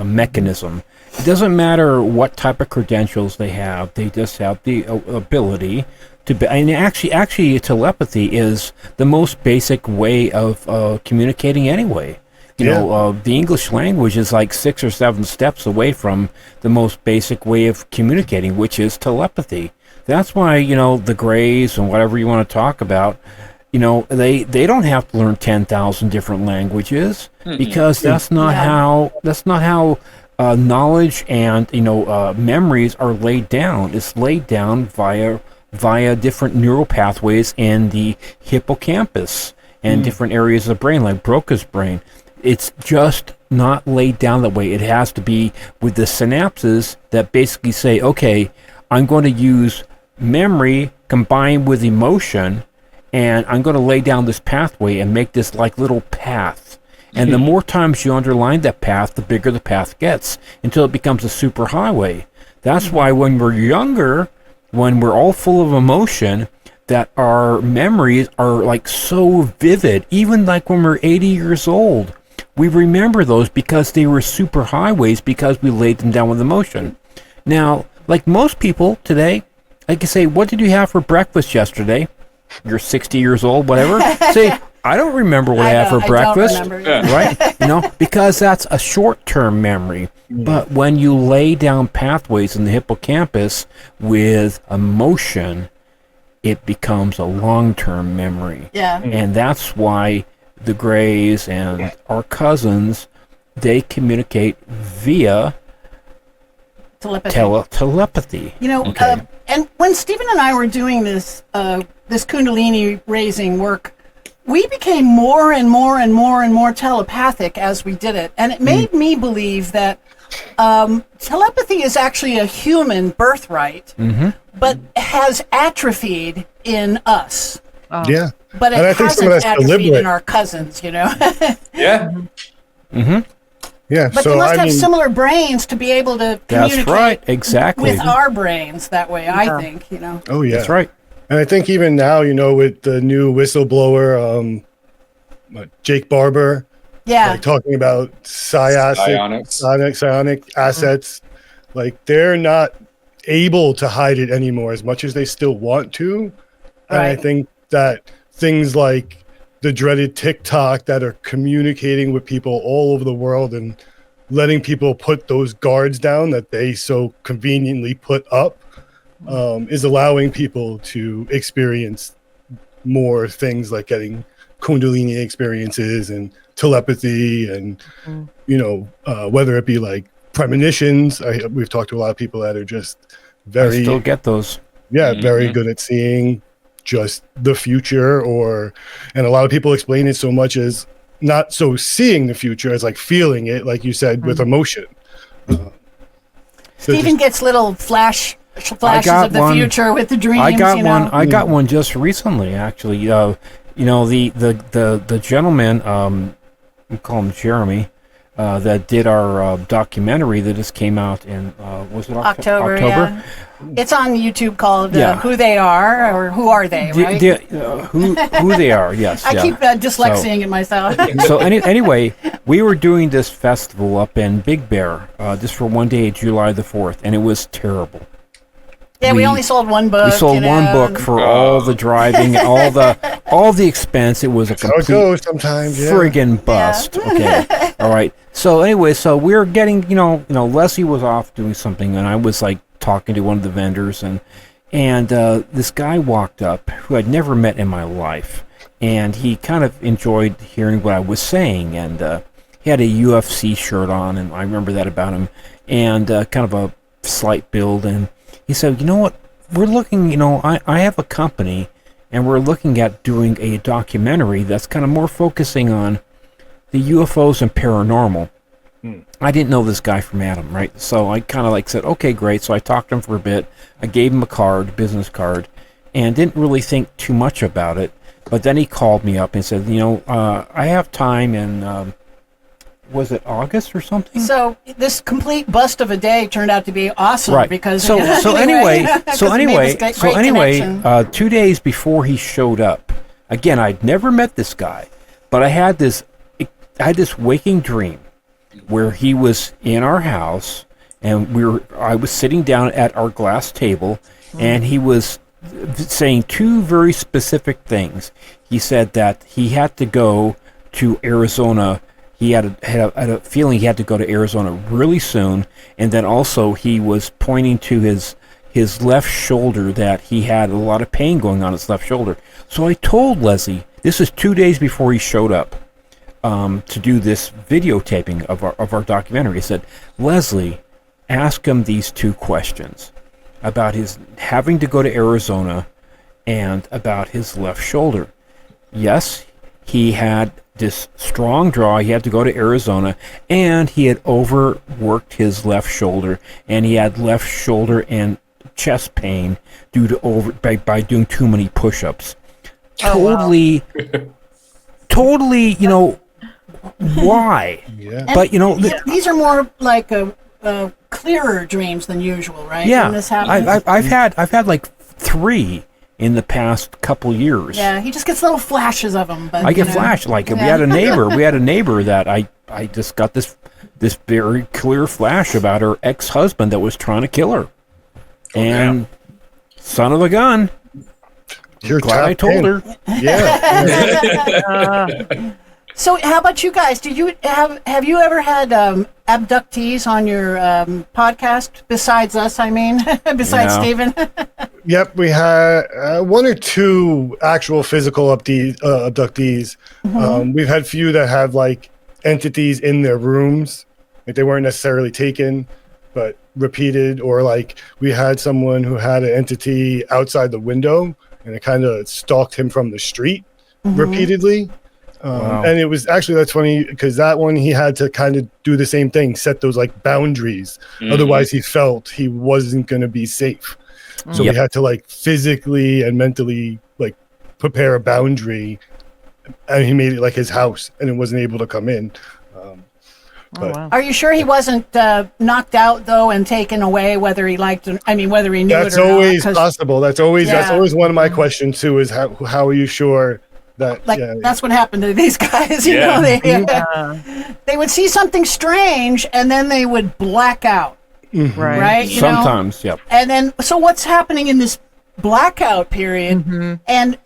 mechanism. It doesn't matter what type of credentials they have; they just have the ability to be. And actually, telepathy is the most basic way of communicating anyway. You know, the English language is like 6 or 7 steps away from the most basic way of communicating, which is telepathy. That's why the Greys and whatever you want to talk about. They don't have to learn 10,000 different languages, because that's not how knowledge and memories are laid down. It's laid down via different neural pathways in the hippocampus and different areas of the brain, like Broca's brain. It's just not laid down that way. It has to be with the synapses that basically say, okay, I'm going to use memory combined with emotion, and I'm going to lay down this pathway and make this like little path. And the more times you underline that path, the bigger the path gets, until it becomes a super highway. That's why when we're younger, when we're all full of emotion, that our memories are like so vivid. Even like when we're 80 years old, we remember those because they were super highways, because we laid them down with emotion. Now, like most people today, I can say, what did you have for breakfast yesterday? You're 60 years old, whatever. Say, I don't remember what I had for breakfast. Right? Because that's a short-term memory. But when you lay down pathways in the hippocampus with emotion, it becomes a long-term memory. Yeah. And that's why the Greys and our cousins, they communicate via Telepathy. telepathy. You know, Okay. and when Stephen and I were doing this this Kundalini raising work, we became more and more and more and more telepathic as we did it, and it made me believe that telepathy is actually a human birthright, but has atrophied in us. Yeah. But And I it think some of hasn't that's atrophied deliberate. in our cousins, you know. Yeah. Yeah. But so they must I have mean, similar brains to be able to That's communicate right. Exactly. with our brains that way, I think, you know. oh yeah. That's right. And I think even now, you know, with the new whistleblower, Jake Barber, Yeah. like talking about psionic assets, like they're not able to hide it anymore as much as they still want to. And I Right. think that things like the dreaded TikTok that are communicating with people all over the world and letting people put those guards down that they so conveniently put up is allowing people to experience more things like getting Kundalini experiences and telepathy and, you know, whether it be like premonitions. We've talked to a lot of people that are just I very, still get those. very good at seeing just the future, and a lot of people explain it so much as not so seeing the future as like feeling it, like you said, with emotion. So Stephen gets little flashes got of the one. future with the dreams. I got you know? one. I got one just recently, actually. You know, the gentleman, we call him Jeremy, that did our documentary that just came out in was it October? Yeah. It's on YouTube called Who They Are, or Who Are They, right? Who they are? Yes. I yeah. keep dyslexiaing it myself. So anyway, we were doing this festival up in Big Bear just for one day, July the 4th, and it was terrible. Yeah, we only sold one book. We sold you know, one book for all the driving, all the expense. It was a how it complete goes sometimes. Yeah. friggin' bust. Okay, all right. So anyway, so we were getting, you know, Leslie was off doing something, and I was like talking to one of the vendors, and this guy walked up who I'd never met in my life, and he kind of enjoyed hearing what I was saying, and he had a UFC shirt on, and I remember that about him, and kind of a slight build, and he said, you know what, we're looking, you know, I have a company, and we're looking at doing a documentary that's kind of more focusing on the UFOs and paranormal. I didn't know this guy from Adam, right? So I kind of like said, okay, great. So I talked to him for a bit. I gave him a business card, and didn't really think too much about it. But then he called me up and said, you know, I have time in, was it August or something? So this complete bust of a day turned out to be awesome, Right. because So anyway, 2 days before he showed up, again, I'd never met this guy, but I had this waking dream where he was in our house, and I was sitting down at our glass table, and he was saying two very specific things. He said that he had to go to Arizona. He had a feeling he had to go to Arizona really soon, and then also he was pointing to his left shoulder, that he had a lot of pain going on his left shoulder. So I told Leslie, this is 2 days before he showed up to do this videotaping of our documentary. I said, Leslie, ask him these two questions about his having to go to Arizona and about his left shoulder. Yes, he had this strong draw. He had to go to Arizona, and he had overworked his left shoulder, and he had left shoulder and chest pain due to by doing too many push-ups. Totally, you know, why? Yeah. But you know, these are more like clearer dreams than usual, right? yeah, When this happens. I've had like 3 in the past couple years. Yeah, he just gets little flashes of them. But I get flashed. Like we had a neighbor that I just got this very clear flash about her ex-husband that was trying to kill her, and son of a gun. You're Glad I told her. Yeah. So how about you guys? Do you have you ever had abductees on your podcast besides us? I mean, besides Yeah. Stephen. Yep, we had one or two actual physical abductees. We've had few that have like entities in their rooms. Like they weren't necessarily taken, but repeated. Or like we had someone who had an entity outside the window and it kind of stalked him from the street repeatedly. Wow. And it was actually, that's funny because that one he had to kind of do the same thing, set those like boundaries. Otherwise he felt he wasn't going to be safe. So Yep. we had to like physically and mentally like prepare a boundary, and he made it like his house and it wasn't able to come in. Oh, wow. Are you sure he wasn't knocked out though and taken away? Whether he liked it, I mean, whether he knew That's it or always not? 'Cause, possible. That's always Yeah. one of my questions too, is how are you sure that like that's what happened to these guys. You Yeah. know, Yeah. they would see something strange and then they would black out. Right. Right? You know? Sometimes, yep. And then, so what's happening in this blackout period? And,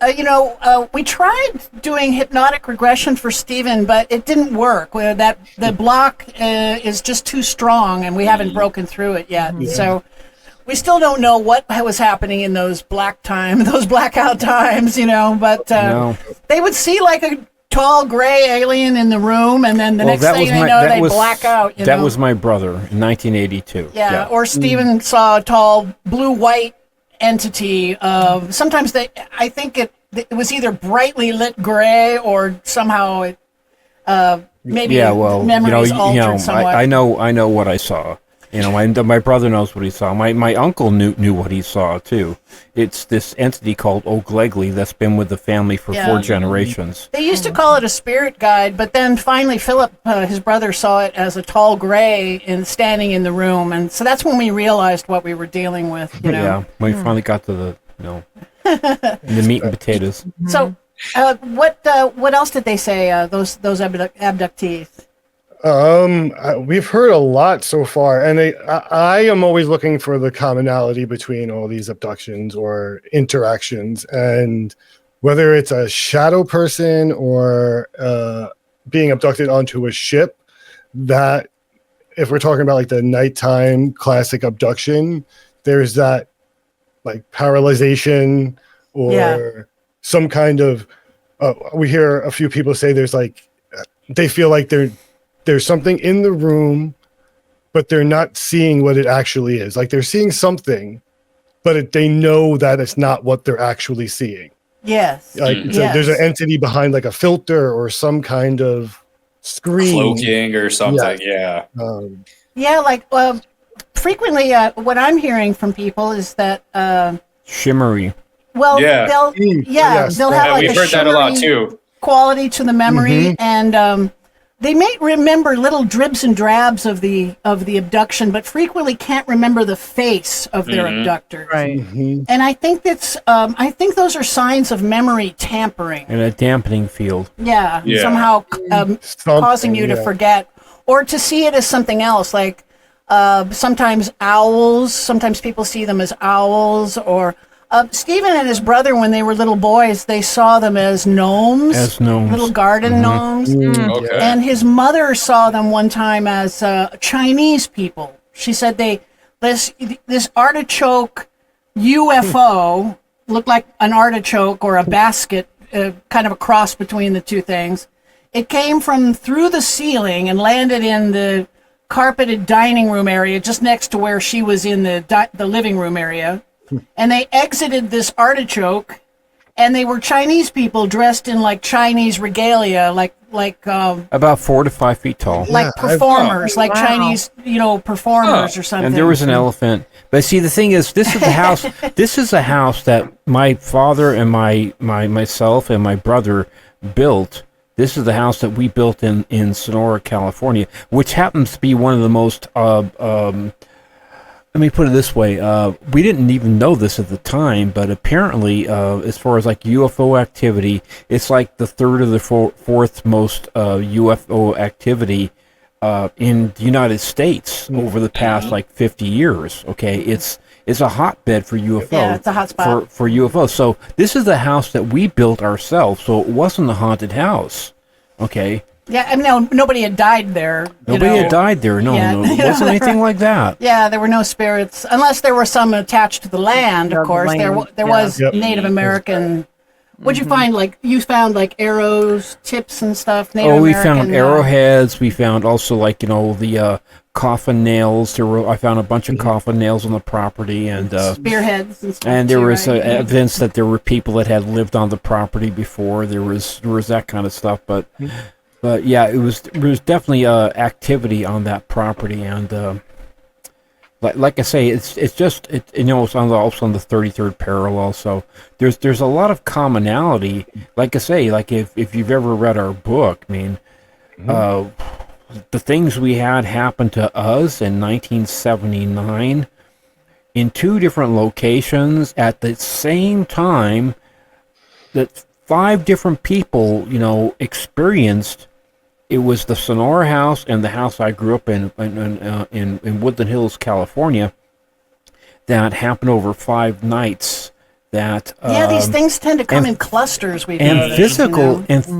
we tried doing hypnotic regression for Stephen, but it didn't work. The block is just too strong, and we haven't broken through it yet. So we still don't know what was happening in those blackout times, but No. they would see like a tall gray alien in the room, and then the next thing they know, they black out. That was my brother in 1982. Yeah, or Stephen saw a tall blue-white entity. Sometimes I think it was either brightly lit gray or somehow it maybe Yeah, well, memories altered somewhat. I know what I saw. My brother knows what he saw. My uncle knew what he saw too. It's this entity called O'Glegley that's been with the family for 4 generations. They used to call it a spirit guide, but then finally Philip, his brother, saw it as a tall gray standing in the room, and so that's when we realized what we were dealing with. Yeah, when we finally got to the the meat and potatoes. So, what else did they say? Those abductees. We've heard a lot so far, and I am always looking for the commonality between all these abductions or interactions, and whether it's a shadow person or being abducted onto a ship. That if we're talking about like the nighttime classic abduction, there's that like paralyzation or some kind of. We hear a few people say there's like they feel like there's something in the room, but they're not seeing what it actually is. Like they're seeing something, but they know that it's not what they're actually seeing. Yes. Like so there's an entity behind like a filter or some kind of screen. Cloaking or something. Yeah. Frequently what I'm hearing from people is that Shimmery. they'll Yes. they'll have like we've a heard that a lot shimmery too. quality to the memory, and they may remember little dribs and drabs of the abduction, but frequently can't remember the face of their abductor. Right. And I think those are signs of memory tampering. In a dampening field. Yeah. Yeah. Somehow causing you to yeah. forget or to see it as something else. Like sometimes owls. Sometimes people see them as owls, or Stephen and his brother, when they were little boys, they saw them as gnomes. As gnomes. Little garden gnomes. Okay. And his mother saw them one time as Chinese people. She said this artichoke UFO looked like an artichoke or a basket, kind of a cross between the two things. It came from through the ceiling and landed in the carpeted dining room area just next to where she was in the living room area. And they exited this artichoke, and they were Chinese people dressed in like Chinese regalia, like About 4 to 5 feet tall. performers, like Wow. Chinese, performers or something. And there was an elephant. But see, the thing is, this is the house. This is a house that my father and myself and my brother built. This is the house that we built in Sonora, California, which happens to be one of the most. Let me put it this way. We didn't even know this at the time, but apparently, as far as like UFO activity, it's like the third or the fourth most UFO activity in the United States over the past like 50 years. Okay, it's a hotbed for UFO. Yeah, it's a hot spot. for UFOs. So this is the house that we built ourselves. So it wasn't a haunted house. Okay, Yeah, I mean, no, nobody had died there. Nobody had died there. No, Yeah. no, it wasn't anything like that. Yeah, there were no spirits, unless there were some attached to the land, of The course. land, There yeah. was Yep. Native American. What'd you find? Like, you found, like, arrows, tips and stuff? Native We American, found arrowheads. We found also, like, the coffin nails. I found a bunch of coffin nails on the property, and spearheads and stuff. and there too, was right? evidence that there were people that had lived on the property before. There was that kind of stuff, but yeah, there was definitely activity on that property, and like I say, it's just it's also on the 33rd parallel. So there's a lot of commonality. Like I say, like if you've ever read our book, I mean, the things we had happen to us in 1979 in 2 different locations at the same time that 5 different people, experienced. It was the Sonora house and the house I grew up in Woodland Hills, California, that happened over 5 nights. That Yeah, these things tend to come in clusters. We've and noticed,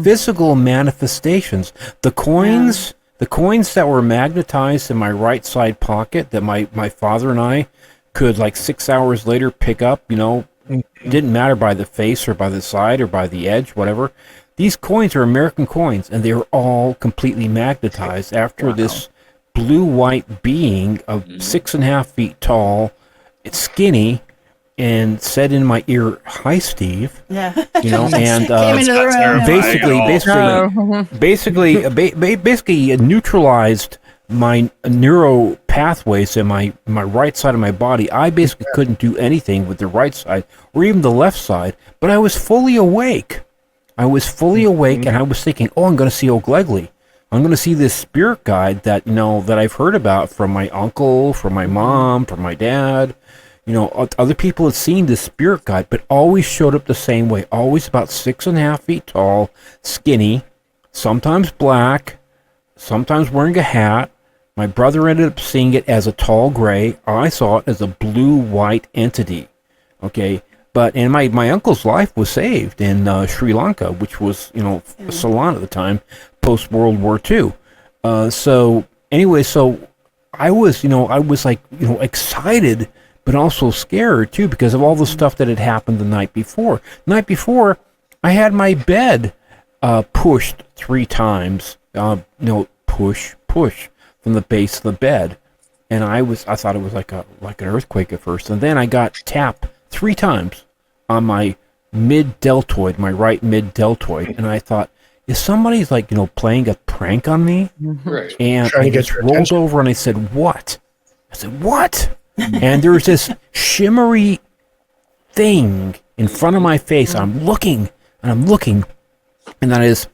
physical manifestations. The coins that were magnetized in my right side pocket that my father and I could, like, 6 hours later pick up. Didn't matter by the face or by the side or by the edge, whatever. These coins are American coins, and they are all completely magnetized after this blue-white being of 6.5 feet tall. It's skinny, and said in my ear, "Hi, Steve." Yeah. And Came into the room. basically neutralized my neuro pathways in my right side of my body. I basically couldn't do anything with the right side or even the left side, but I was fully awake. And I was thinking, oh, I'm going to see O'Glegley. I'm going to see this spirit guide that that I've heard about from my uncle, from my mom, from my dad. Other people had seen this spirit guide, but always showed up the same way. Always about 6.5 feet tall, skinny, sometimes black, sometimes wearing a hat. My brother ended up seeing it as a tall gray. I saw it as a blue-white entity. Okay, but my uncle's life was saved in Sri Lanka, which was Ceylon at the time, post World War II. So I was like excited, but also scared too because of all the stuff that had happened the night before. The night before, I had my bed pushed 3 times. Push from the base of the bed, and I thought it was like an earthquake at first, and then I got tapped 3 times on my mid-deltoid, my right mid-deltoid, and I thought, is somebody playing a prank on me? Right. And Trying I to get just your rolled attention. over and I said, "What?" I said, "What?" And there was this shimmery thing in front of my face. I'm looking, and then I just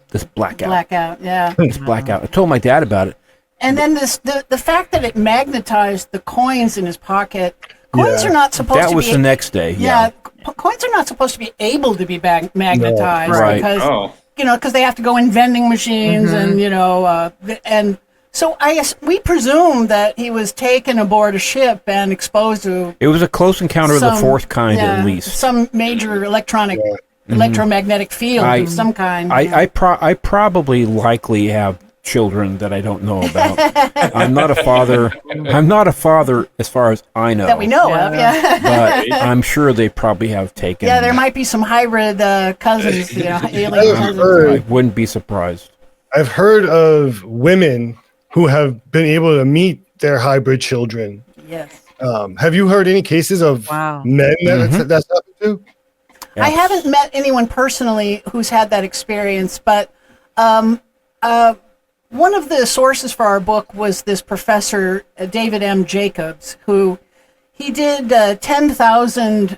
this blackout. Blackout, yeah. This blackout. I told my dad about it. And then the fact that it magnetized the coins in his pocket. Coins Yeah. are not supposed to That be. was the next day. Yeah, coins are not supposed to be able to be magnetized Right. because because they have to go in vending machines and and so we presume that he was taken aboard a ship and exposed to It was a close encounter of the some- 4th kind, yeah, at least. some major electromagnetic field of some kind. I probably likely have children that I don't know about. I'm not a father. I'm not a father as far as I know. that we know of, yeah. But I'm sure they probably have taken. Yeah, there might be some hybrid cousins, alien I've cousins. heard- I wouldn't be surprised. I've heard of women who have been able to meet their hybrid children. Yes. Have you heard any cases of Wow. men that's happened to? I haven't met anyone personally who's had that experience, but one of the sources for our book was this professor, David M. Jacobs, who he did 10,000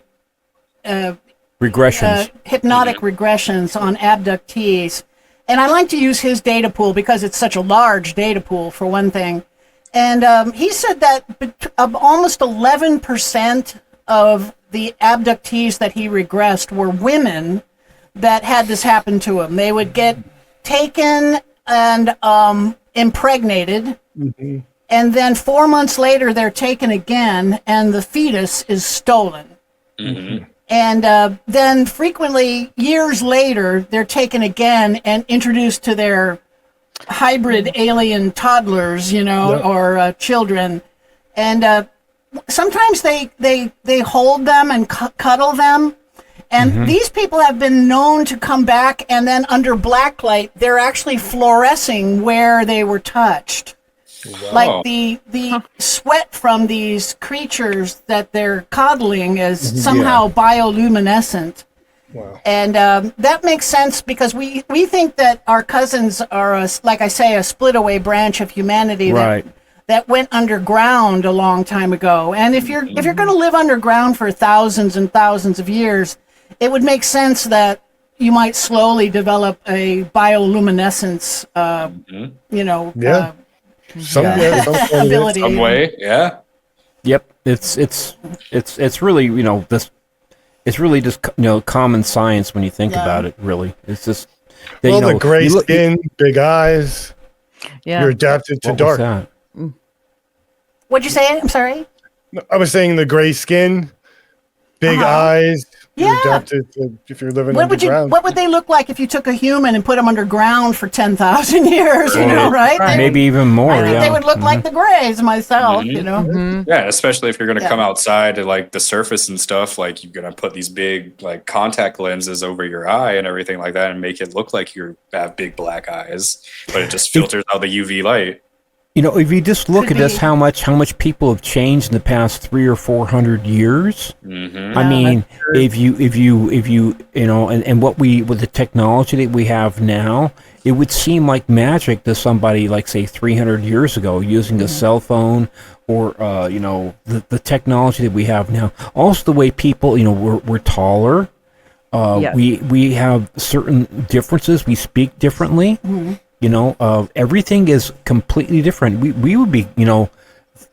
Regressions. hypnotic regressions on abductees. And I like to use his data pool because it's such a large data pool, for one thing. And he said that almost 11% of the abductees that he regressed were women that had this happen to them. They would get taken and impregnated, and then 4 months later they're taken again, and the fetus is stolen. And then frequently, years later, they're taken again and introduced to their hybrid alien toddlers, Yep. or children. And sometimes they hold them and cuddle them. And these people have been known to come back, and then under blacklight, they're actually fluorescing where they were touched. Like the sweat from these creatures that they're coddling is somehow bioluminescent. Wow. And that makes sense because we think that our cousins are, like I say, a split away branch of humanity that went underground a long time ago. And if you're going to live underground for thousands and thousands of years, it would make sense that you might slowly develop a bioluminescence, Somewhere, ability. Some way, yeah. Yep. It's really, this. It's really just common science when you think about it. Really, it's just. The gray skin, big eyes. Yeah. You're adapted to What dark. was that? What'd you say? I'm sorry. I was saying the gray skin, big eyes. You're adapted to if you're living underground. What would they look like if you took a human and put them underground for 10,000 years? Right? Maybe even more. I think they would look like the Greys myself. Yeah, especially if you're going to come outside to like the surface and stuff, like you're going to put these big like contact lenses over your eye and everything like that and make it look like you have big black eyes, but it just filters out the UV light. If you just look at this, how much people have changed in the past 300 or 400 years. I mean, if you and what with the technology that we have now, it would seem like magic to somebody like say 300 years ago using a cell phone or the technology that we have now. Also, the way people we're taller. We have certain differences. We speak differently. Everything is completely different. We would be,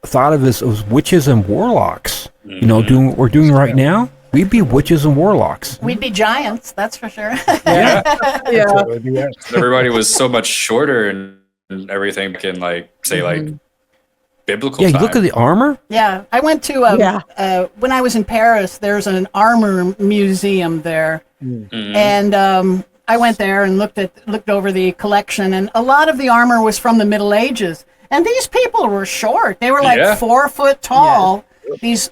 thought of as witches and warlocks. Doing what we're doing right now. We'd be witches and warlocks. We'd be giants, that's for sure. Yeah. Yeah. Everybody was so much shorter and everything can like say like biblical Yeah, you time. look at the armor. Yeah, I went to when I was in Paris. There's an armor museum there, and I went there and looked over the collection, and a lot of the armor was from the Middle Ages. And these people were short; they were like 4 foot tall. These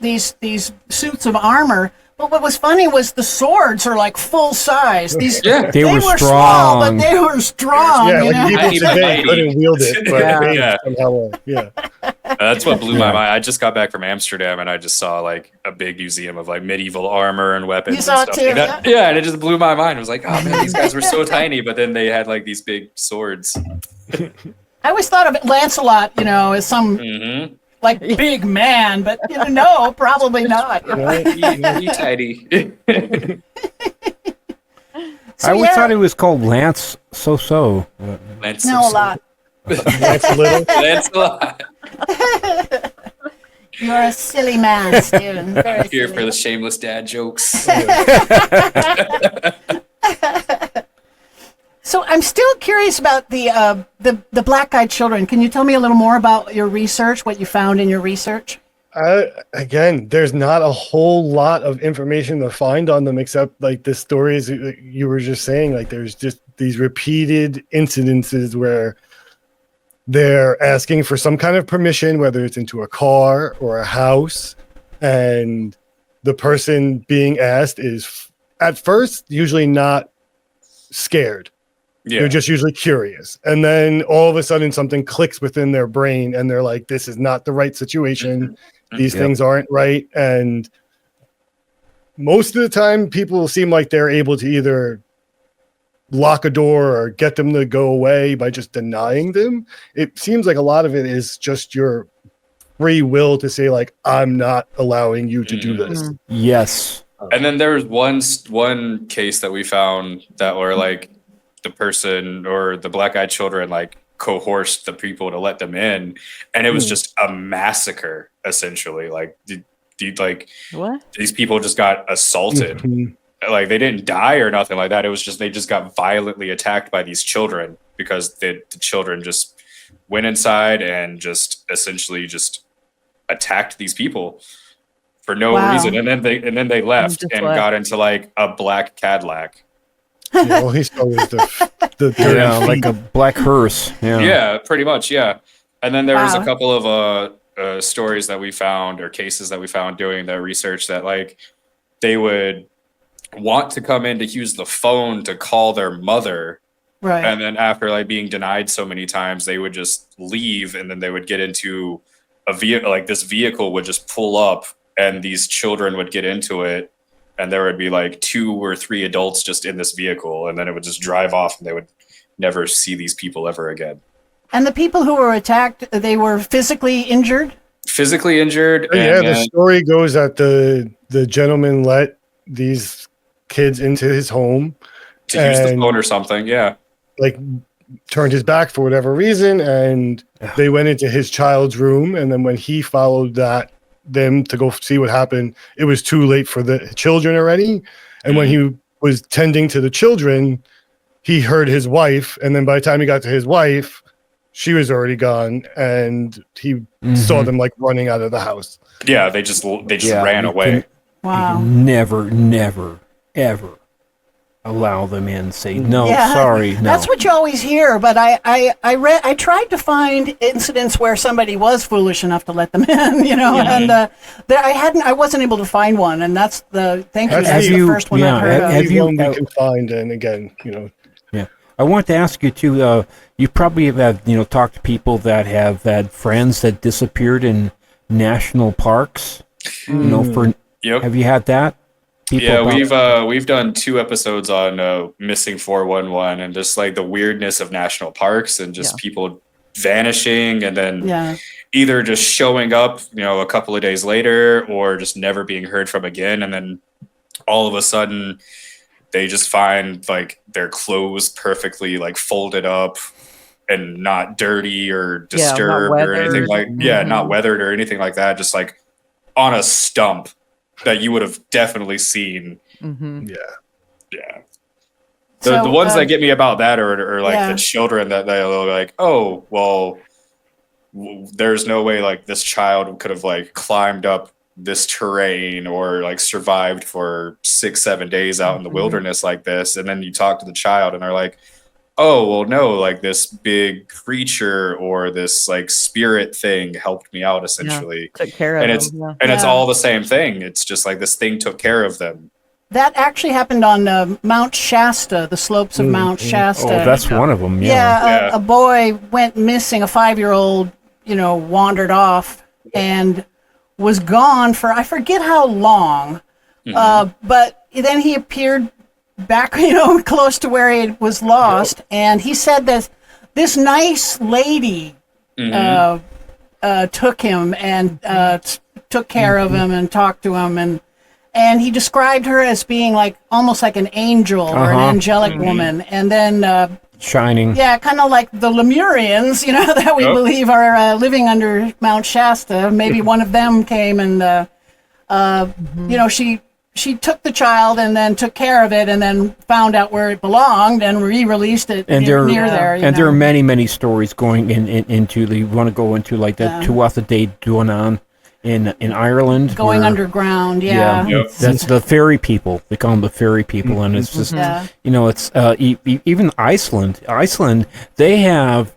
suits of armor. But what was funny was the swords are like full size. These they were small, but they were strong. Yeah, like people today couldn't wield it, but somehow, That's what blew my mind. I just got back from Amsterdam and I just saw like a big museum of like medieval armor and weapons. You saw and stuff. it too, Like that. And it just blew my mind. I was like, oh man, these guys were so tiny, but then they had like these big swords. I always thought of Lancelot, as some like big man, but no, probably not. He tiny. I always thought it was called Lance So. Lance No, a lot. That's a little. Lance a lot. You're a silly man, Steven. Very Here silly. for the shameless dad jokes. So I'm still curious about the black-eyed children. Can you tell me a little more about your research, what you found in your research? Again, there's not a whole lot of information to find on them except like the stories you were just saying. Like there's just these repeated incidences where they're asking for some kind of permission, whether it's into a car or a house, and the person being asked is at first usually not scared. They're just usually curious. And then all of a sudden something clicks within their brain and they're like, this is not the right situation. These things aren't right. And most of the time people seem like they're able to either lock a door or get them to go away by just denying them. It seems like a lot of it is just your free will to say like, I'm not allowing you to do this. Yes. And then there was one case that we found that were like the person or the black-eyed children like coerced the people to let them in, and it was just a massacre essentially. Like What? these people just got assaulted. Like they didn't die or nothing like that. It was just they just got violently attacked by these children because the children just went inside and just essentially just attacked these people. for no Wow. reason, and then they left just and left. got into like a black Cadillac. Yeah, all he saw was the dirty Yeah, feet. like a black hearse. Yeah. Yeah, pretty much. Yeah, and then there was a Wow. couple of stories that we found or cases that we found doing that research that like they would want to come in to use the phone to call their mother, Right. and then after like being denied so many times, they would just leave, and then they would get into a vehicle. Like this vehicle would just pull up, and these children would get into it, and there would be like 2 or 3 adults just in this vehicle, and then it would just drive off, and they would never see these people ever again. And the people who were attacked, they were physically injured? Physically injured. Yeah, and the then- story goes that the gentleman let these kids into his home, to use the and- phone or something. Yeah. like turned his back for whatever reason, and they went into his child's room, and then when he followed them to go see what happened, it was too late for the children already. And when he was tending to the children, he heard his wife, and then by the time he got to his wife, she was already gone, and he saw them like running out of the house. Yeah. They just Yeah, ran you away. Wow. Never, ever allow them in. Say no, Yeah, sorry, no. That's what you always hear, but I tried to find incidents where somebody was foolish enough to let them in, and I wasn't able to find one, and that's the first one yeah, I've heard of. have you- One we can find, and again, Yeah, I want to ask you too. You probably have talked to people that have had friends that disappeared in national parks. Yep. Have you had that? People Yeah, about- we've done 2 episodes on missing 411 and just like the weirdness of national parks and just people vanishing and then Yeah. either just showing up, a couple of days later or just never being heard from again. And then all of a sudden they just find like their clothes perfectly like folded up and not dirty or disturbed or anything weathered. not weathered or anything like that. Just like on a stump that you would have definitely seen. yeah. Yeah. So, The ones that get me about that are like Yeah. the children that they're like, oh, well, there's no way like this child could have like climbed up this terrain or like survived for 6-7 days out in the wilderness like this. And then you talk to the child and they're like, oh, well, no, like this big creature or this like spirit thing helped me out essentially. Took care of And them. it's yeah. and it's Yeah. all the same thing. It's just like this thing took care of them. That actually happened on Mount Shasta, the slopes of Mount Shasta. Oh, that's one of them. Yeah, Yeah. a boy went missing. A 5-year-old, wandered off and was gone for I forget how long. But then he appeared back, close to where he was lost, and he said that this nice lady took him and took care of him and talked to him and he described her as being like almost like an angel or an angelic woman, and then Shining. yeah, kind of like the Lemurians, that we Yep. believe are living under Mount Shasta. Maybe one of them came and, she took the child and then took care of it and then found out where it belonged and re-released it And near there, there. there are many stories going into the. You want to go into like that Tuatha De Danann in Ireland, going where- underground. Yeah. Yep. That's the fairy people. They call them the fairy people, and it's just Yeah. it's even Iceland. Iceland, they have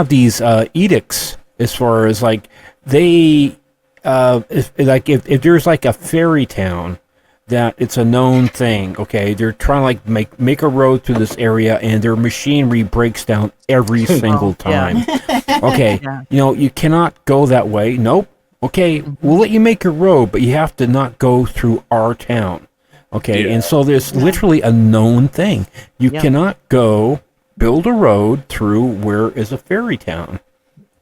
these edicts as far as like they if there's like a fairy town that it's a known thing. Okay, they're trying to like make a road through this area, and their machinery breaks down every single yeah. time. Okay, Yeah. you cannot go that way. Nope. Okay, we'll let you make your road, but you have to not go through our town. Okay, Yeah. and so there's literally a known thing. You Yeah. cannot go build a road through where is a fairy town.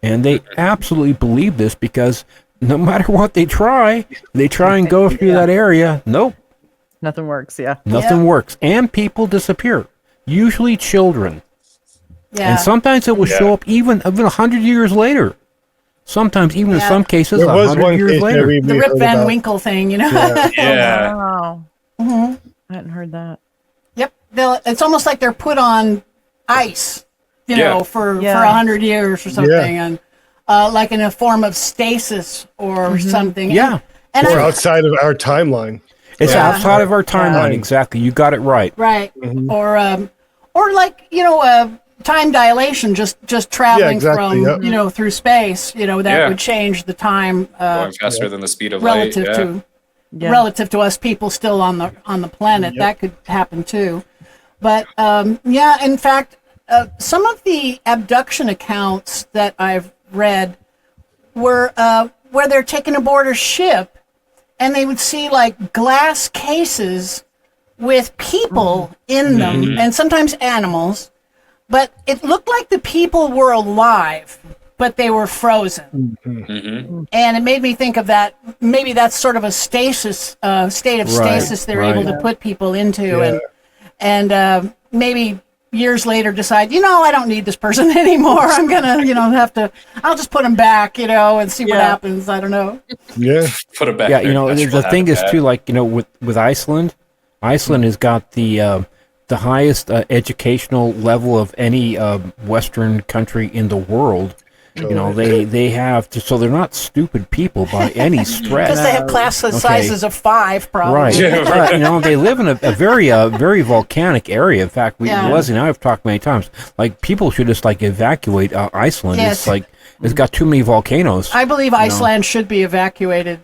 And they absolutely believe this because no matter what they try and go through that area. Nope, Nothing works. Yeah. nothing works. And people disappear, usually children. Yeah. And sometimes it will show up even 100 years later. Sometimes even in Yeah. some cases There was 100 one years case that later. we the heard Rip Van about. Winkle thing, Yeah. Wow. Mhm. I hadn't heard that. Yep. It's almost like they're put on ice, for 100 years or something, and like in a form of stasis or something. Yeah. And Or I, outside of our timeline. It's Yeah. outside of our timeline. Yeah. Exactly. You got it right. right. Or like, time dilation, just traveling exactly, from, yep. through space, that Yeah. would change the time, Going faster than the speed of relative light. Yeah. to Yeah. relative to us people still on the planet. Yep. That could happen too. But in fact, some of the abduction accounts that I've read were where they're taken aboard a ship, and they would see like glass cases with people in them, and sometimes animals. But it looked like the people were alive, but they were frozen. And it made me think of that. Maybe that's sort of a stasis, state of stasis they're able to put people into, and maybe years later decide, I don't need this person anymore. I'm gonna, I'll just put them back, and see what happens. I don't know. Yeah. Put it back. Yeah, there, natural the thing is habitat. too, like with Iceland, Iceland has got the highest educational level of any Western country in the world. They have so they're not stupid people by any stretch. Because they have class sizes of 5, probably. Right. Yeah, But, they live in a very very volcanic area. In fact, Leslie and I have talked many times. Like, people should just evacuate Iceland. Yes. It's got too many volcanoes. I believe Iceland should be evacuated.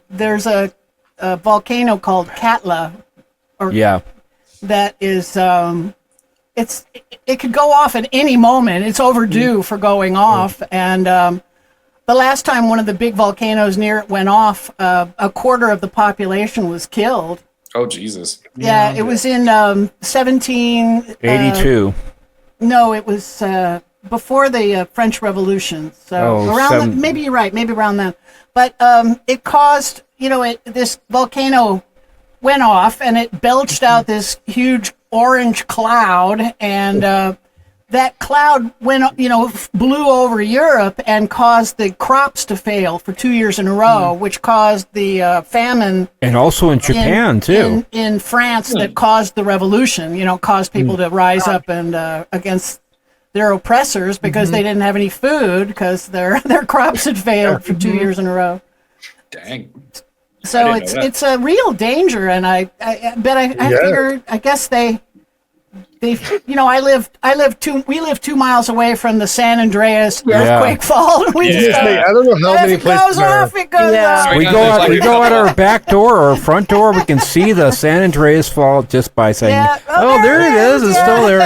There's a volcano called Katla that is it could go off at any moment. It's overdue for going off. And the last time one of the big volcanoes near it went off, a quarter of the population was killed. Oh, Jesus. Yeah, it was in 82. No, it was before the French Revolution. So maybe you're right, maybe around then. But it caused, this volcano went off and it belched out this huge orange cloud, and that cloud blew over Europe and caused the crops to fail for 2 years in a row, which caused the famine. And also in Japan, too. In France, that caused the revolution, caused people to rise up and against their oppressors because they didn't have any food because their crops had failed for 2 years in a row. Dang. So it's a real danger, and I figure, I guess we live 2 miles away from the San Andreas earthquake fault. We just I don't know how many if it goes places are. off, it goes off. We go out our back door or our front door. We can see the San Andreas Fault just by saying, there it is. It's still there.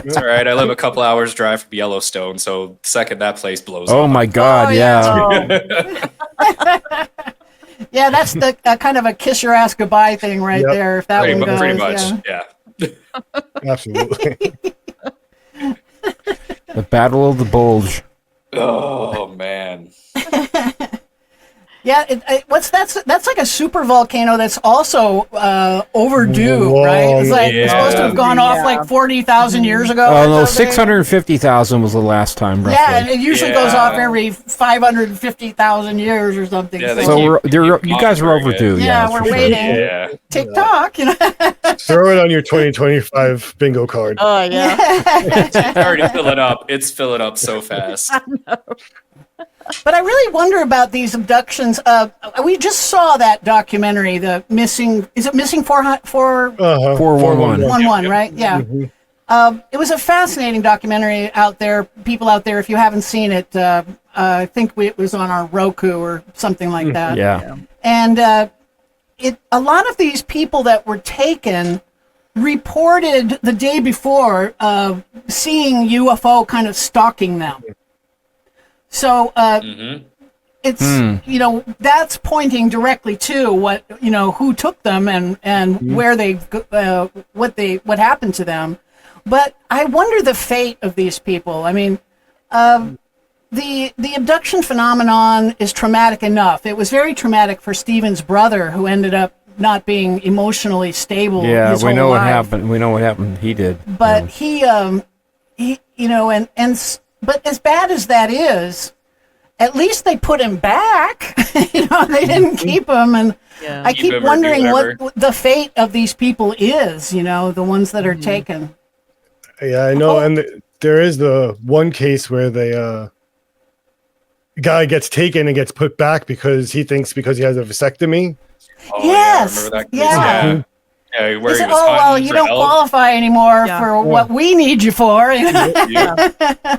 It's all right. I live a couple hours drive from Yellowstone, so the second that place blows Oh up. my God! Yeah, that's the kind of a kiss your ass goodbye thing right there. If that pretty, one goes, pretty much, yeah. Absolutely. The Battle of the Bulge. Oh man. Yeah, that's like a super volcano that's also overdue, Whoa, right? It's it's supposed to have gone off like 40,000 years ago. Oh or no, something. 650,000 was the last time. Roughly. Yeah, and it usually goes off every 550,000 years or something. Yeah, they So keep you guys are overdue. Yeah, that's we're for sure. waiting. Yeah. TikTok, Throw it on your 2025 bingo card. Oh yeah. It's already filling up. It's filling up so fast. But I really wonder about these abductions. We just saw that documentary, the missing. Is it missing 411? 411. Right? Yeah. It was a fascinating documentary out there. People out there, if you haven't seen it, I think it was on our Roku or something like that. Yeah. And a lot of these people that were taken reported the day before seeing UFO kind of stalking them. So it's that's pointing directly to what who took them and where they what happened to them. But I wonder the fate of these people. I mean, the abduction phenomenon is traumatic enough. It was very traumatic for Stephen's brother, who ended up not being emotionally stable. Yeah, his we whole know what life. happened. We know what happened. He did. But he but as bad as that is, at least they put him back. They didn't keep him, and I keep him or do wondering whatever. what the fate of these people is. The ones that are taken. Yeah, I know. And there is the one case where they guy gets taken and gets put back because he thinks because he has a vasectomy. Oh, Yes, I remember that case. yeah. Yeah, where He said, he was "Oh well, hunting you for don't elk. qualify anymore Yeah. for what we need you for." Yeah.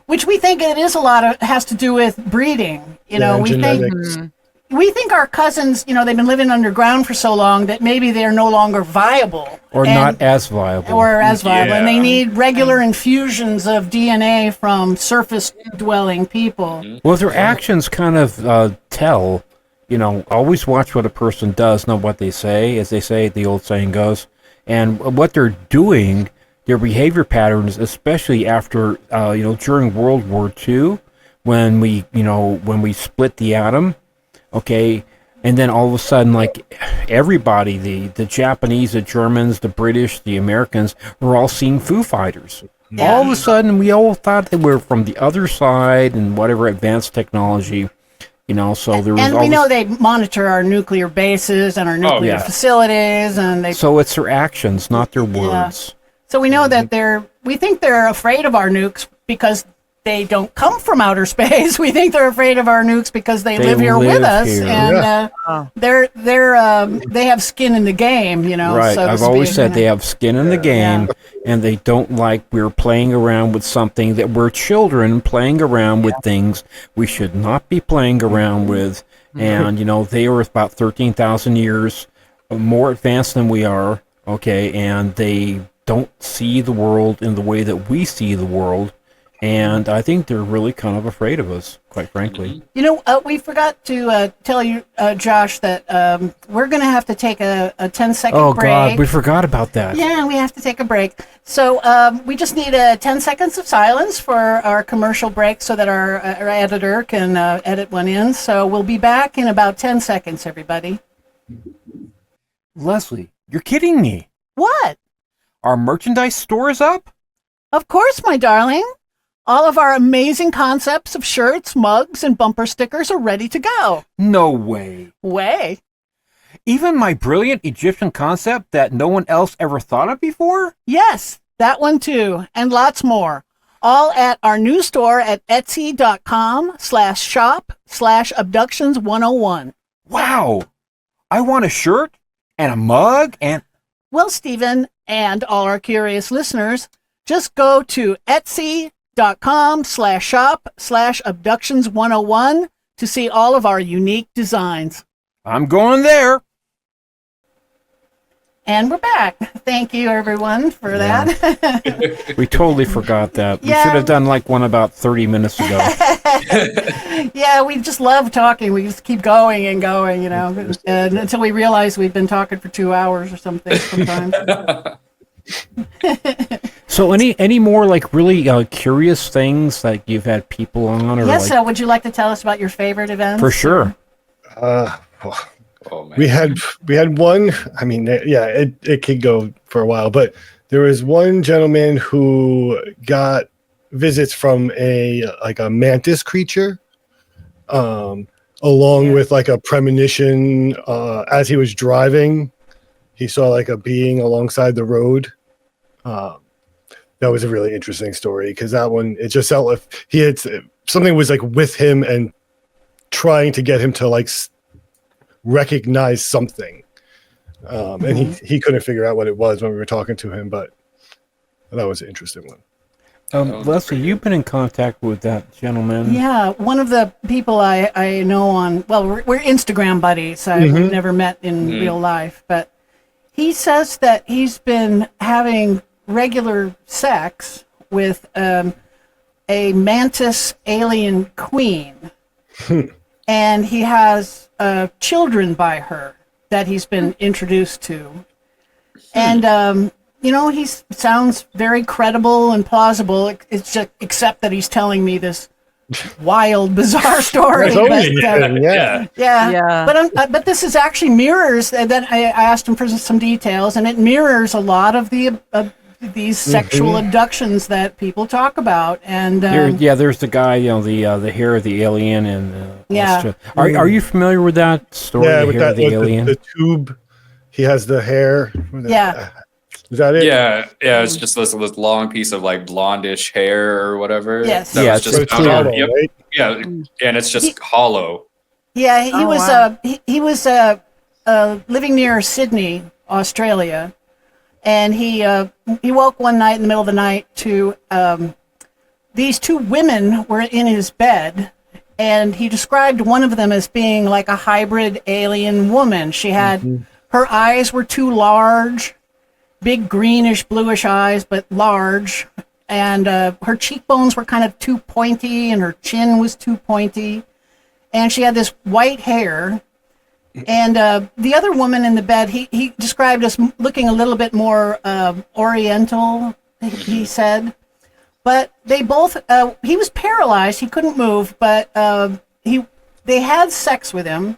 Which we think it is a lot of has to do with breeding. You know, we think genetics. we think our cousins, you know, they've been living underground for so long that maybe they're no longer viable Or and- not as viable. or as viable, and they Yeah. need regular infusions of DNA from surface-dwelling people. Well, their actions kind of tell, always watch what a person does, not what they say, as they say, the old saying goes. And what they're doing, their behavior patterns, especially after, during World War II, when we split the atom, okay, and then all of a sudden, like everybody, the Japanese, the Germans, the British, the Americans, were all seeing Foo Fighters. Yeah. All of a sudden, we all thought they were from the other side and whatever advanced technology, so there was And all we this- know they monitor our nuclear bases and our nuclear yeah. facilities, and they. So it's their actions, not their words. So we know that we think they're afraid of our nukes because they don't come from outer space. We think they're afraid of our nukes because they live here with live us, here. and they have skin in the game, Right. So to I've always speak. said they have skin in the game, Yeah. and they don't like we're playing around with something that we're children playing around with things we should not be playing around with. And, they are about 13,000 years more advanced than we are, okay, and they don't see the world in the way that we see the world. And I think they're really kind of afraid of us, quite frankly. We forgot to tell you, Josh, that we're going to have to take a 10-second break. Oh, God, we forgot about that. Yeah, we have to take a break. So we just need 10 seconds of silence for our commercial break so that our editor can edit one in. So we'll be back in about 10 seconds, everybody. Leslie, you're kidding me. What? Our merchandise store is up? Of course, my darling. All of our amazing concepts of shirts, mugs, and bumper stickers are ready to go. No way. Way. Even my brilliant Egyptian concept that no one else ever thought of before? Yes, that one too, and lots more. All at our new store at etsy.com/shop/abductions101. Wow. I want a shirt and a mug and... Well, Stephen, and all our curious listeners, just go to etsy.com/shop/abductions101 to see all of our unique designs. I'm going there. And we're back. Thank you, everyone, for that. We totally forgot that. We Yeah. should have done like one about 30 minutes ago. Yeah, we just love talking. We just keep going and going, until we realize we've been talking for 2 hours or something sometimes. So any more like really curious things that you've had people on? Or Yes, like, would you like to tell us about your favorite events? for sure. Oh, man. We had one. I mean, it could go for a while, but there was one gentleman who got visits from a mantis creature, along with like a premonition. As he was driving, he saw like a being alongside the road. That was a really interesting story because that one, it just felt like he had something was like with him and trying to get him to like recognize something, and he couldn't figure out what it was when we were talking to him, but that was an interesting one. Leslie, you've been in contact with that gentleman. Yeah, one of the people I know we're Instagram buddies. We've never met in real life, but he says that he's been having regular sex with a mantis alien queen, and he has children by her that he's been introduced to, and he sounds very credible and plausible. It's just except that he's telling me this wild, bizarre story. That's always but, the thing, yeah. Yeah. But this is actually mirrors. Then I asked him for some details, and it mirrors a lot of these sexual abductions that people talk about. And there's the guy, the hair of the alien, and Are you familiar with that story? Yeah, the with hair of that the alien. the tube. He has the hair. Yeah. Is that it? Yeah, it's just this long piece of like blondish hair or whatever. Yes. that Yeah, was it's just just found clear. on- Yep. Right? Yeah, and it's just hollow. Yeah, he Oh, was wow. he was living near Sydney, Australia, and he woke one night in the middle of the night to these two women were in his bed, and he described one of them as being like a hybrid alien woman. She had her eyes were too large, big greenish bluish eyes, but large, and her cheekbones were kind of too pointy, and her chin was too pointy, and she had this white hair. And the other woman in the bed, he described as looking a little bit more oriental, he said. But they both, he was paralyzed, he couldn't move, but they had sex with him.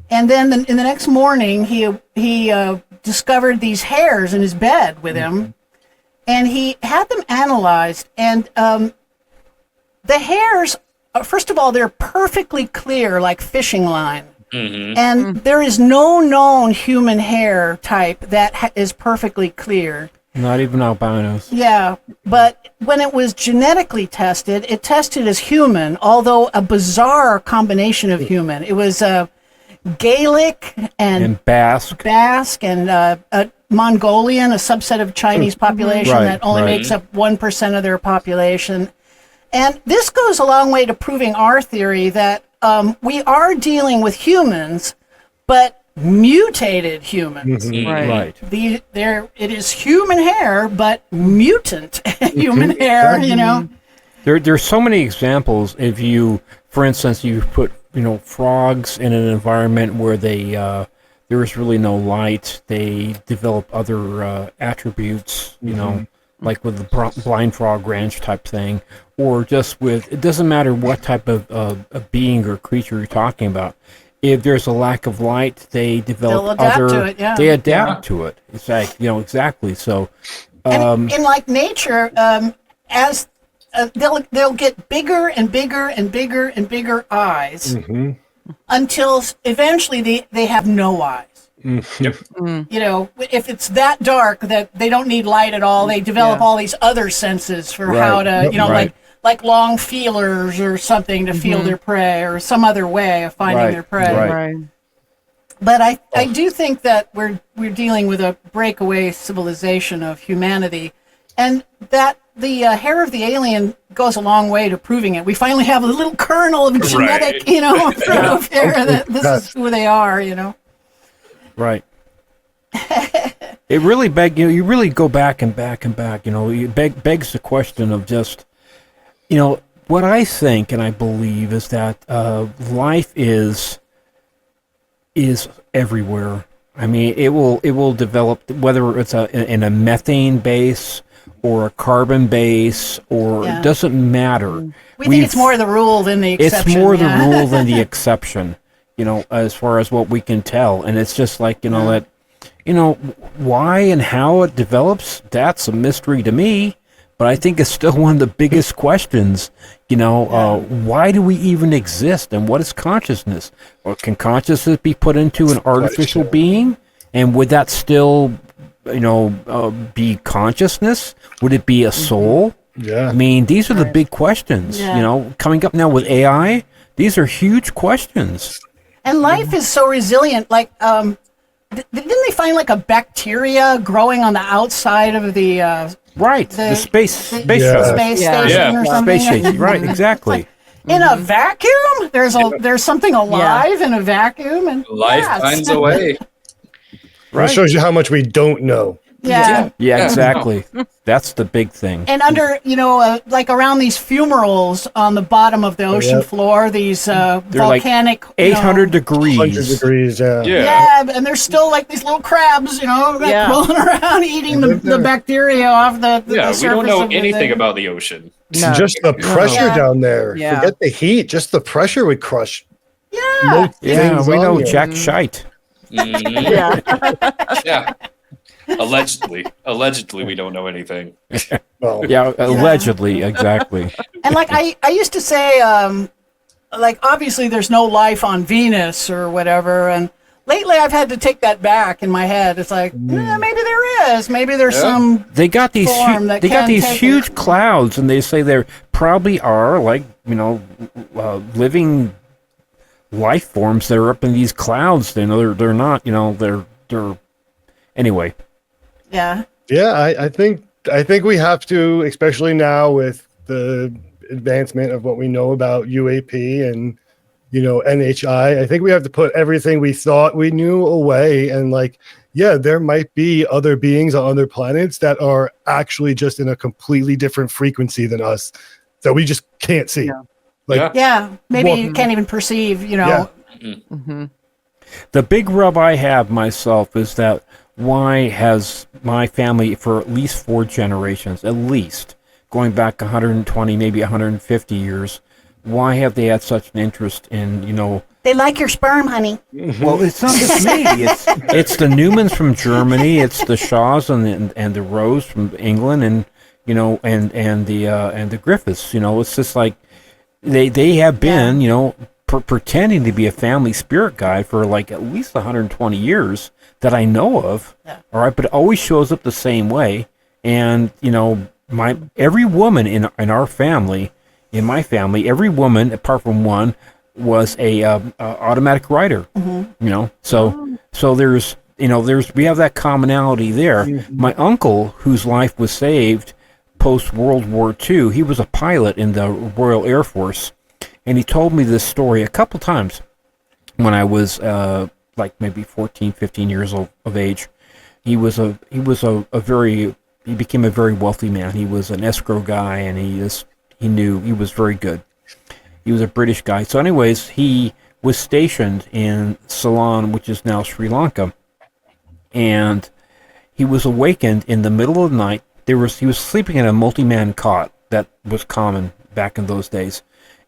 And then in the next morning, he discovered these hairs in his bed with him. And he had them analyzed. And the hairs, first of all, they're perfectly clear, like fishing line. And there is no known human hair type that is perfectly clear. Not even albinos. Yeah, but when it was genetically tested, it tested as human, although a bizarre combination of human. It was Gaelic and Basque. and Mongolian, a subset of Chinese population Right, that only right. makes up 1% of their population. And this goes a long way to proving our theory that we are dealing with humans, but mutated humans. Right. It is human hair, but mutant human hair, you know. There's so many examples. If you, for instance, you put frogs in an environment where there is really no light, they develop other attributes. Like with the blind frog ranch type thing, or just with, it doesn't matter what type of a being or creature you're talking about. If there's a lack of light, they develop They'll adapt other. to it, yeah. They adapt to it. It's like exactly. So, And in like nature, as they'll get bigger and bigger and bigger and bigger eyes until eventually they have no eyes. Yep. If it's that dark that they don't need light at all, they develop all these other senses for how to, Right. like long feelers or something to feel their prey, or some other way of finding Right, their prey. right. But I do think that we're dealing with a breakaway civilization of humanity, and that the hair of the alien goes a long way to proving it. We finally have a little kernel of genetic, of hair that this is who they are, Right. It really you really go back and back and back. It begs the question of just, what I think and I believe is that life is everywhere. I mean, it will develop, whether it's in a methane base or a carbon base, or it doesn't matter. We think it's more the rule than the exception. It's more the rule than the exception. As far as what we can tell, and it's just like that. Why and how it develops, that's a mystery to me, but I think it's still one of the biggest questions. Why do we even exist, and what is consciousness? Or can consciousness be put into an artificial being, and would that still, be consciousness? Would it be a soul? Yeah. I mean, these are the big questions. Yeah. Coming up now with AI, these are huge questions. And life is so resilient. Like, didn't they find like a bacteria growing on the outside of the Right, the space space shuttle. station or something? Space station, right, exactly. In a vacuum, there's something alive in a vacuum, and Life finds a way. That shows you how much we don't know. Yeah. Yeah, exactly. That's the big thing. And under, like around these fumaroles on the bottom of the ocean floor, these volcanic, 800 degrees. 100 degrees, yeah, and there's still like these little crabs, rolling around eating the bacteria off the surface. We don't know of the anything thing. about the ocean. No. Just the pressure down there. Yeah. Forget the heat. Just the pressure would crush. Yeah. Yeah, things we on know you. Jack Shite. Yeah. Allegedly, we don't know anything. Well, Yeah, allegedly, exactly. And like I used to say, like obviously there's no life on Venus or whatever, and lately I've had to take that back in my head. It's like, maybe there is. Maybe there's some They got these form that they got can these take huge it. clouds, and they say there probably are like living life forms that are up in these clouds. They're not they're anyway. Yeah. Yeah, I think we have to, especially now with the advancement of what we know about UAP and NHI. I think we have to put everything we thought we knew away, and like, yeah, there might be other beings on other planets that are actually just in a completely different frequency than us that we just can't see. Yeah. Like, Yeah. Maybe Well- you can't even perceive, Yeah. The big rub I have myself is that why has my family for at least 4 generations, at least going back 120, maybe 150 years, why have they had such an interest in, They like your sperm, honey. well, it's not just me. It's the Newmans from Germany, it's the Shaws and the Rose from England, and and the Griffiths. It's just like they have been, pretending to be a family spirit guide for like at least 120 years that I know of. Yeah. All right, but it always shows up the same way, and every woman in our family. In my family, every woman, apart from one, was a automatic writer. So there's we have that commonality there. My uncle, whose life was saved post World War II, he was a pilot in the Royal Air Force, and he told me this story a couple times when I was like maybe 14, 15 years of age. He became a very wealthy man. He was an escrow guy, and he knew he was very good. He was a British guy. So anyways, he was stationed in Ceylon, which is now Sri Lanka. And he was awakened in the middle of the night. He was sleeping in a multi-man cot that was common back in those days.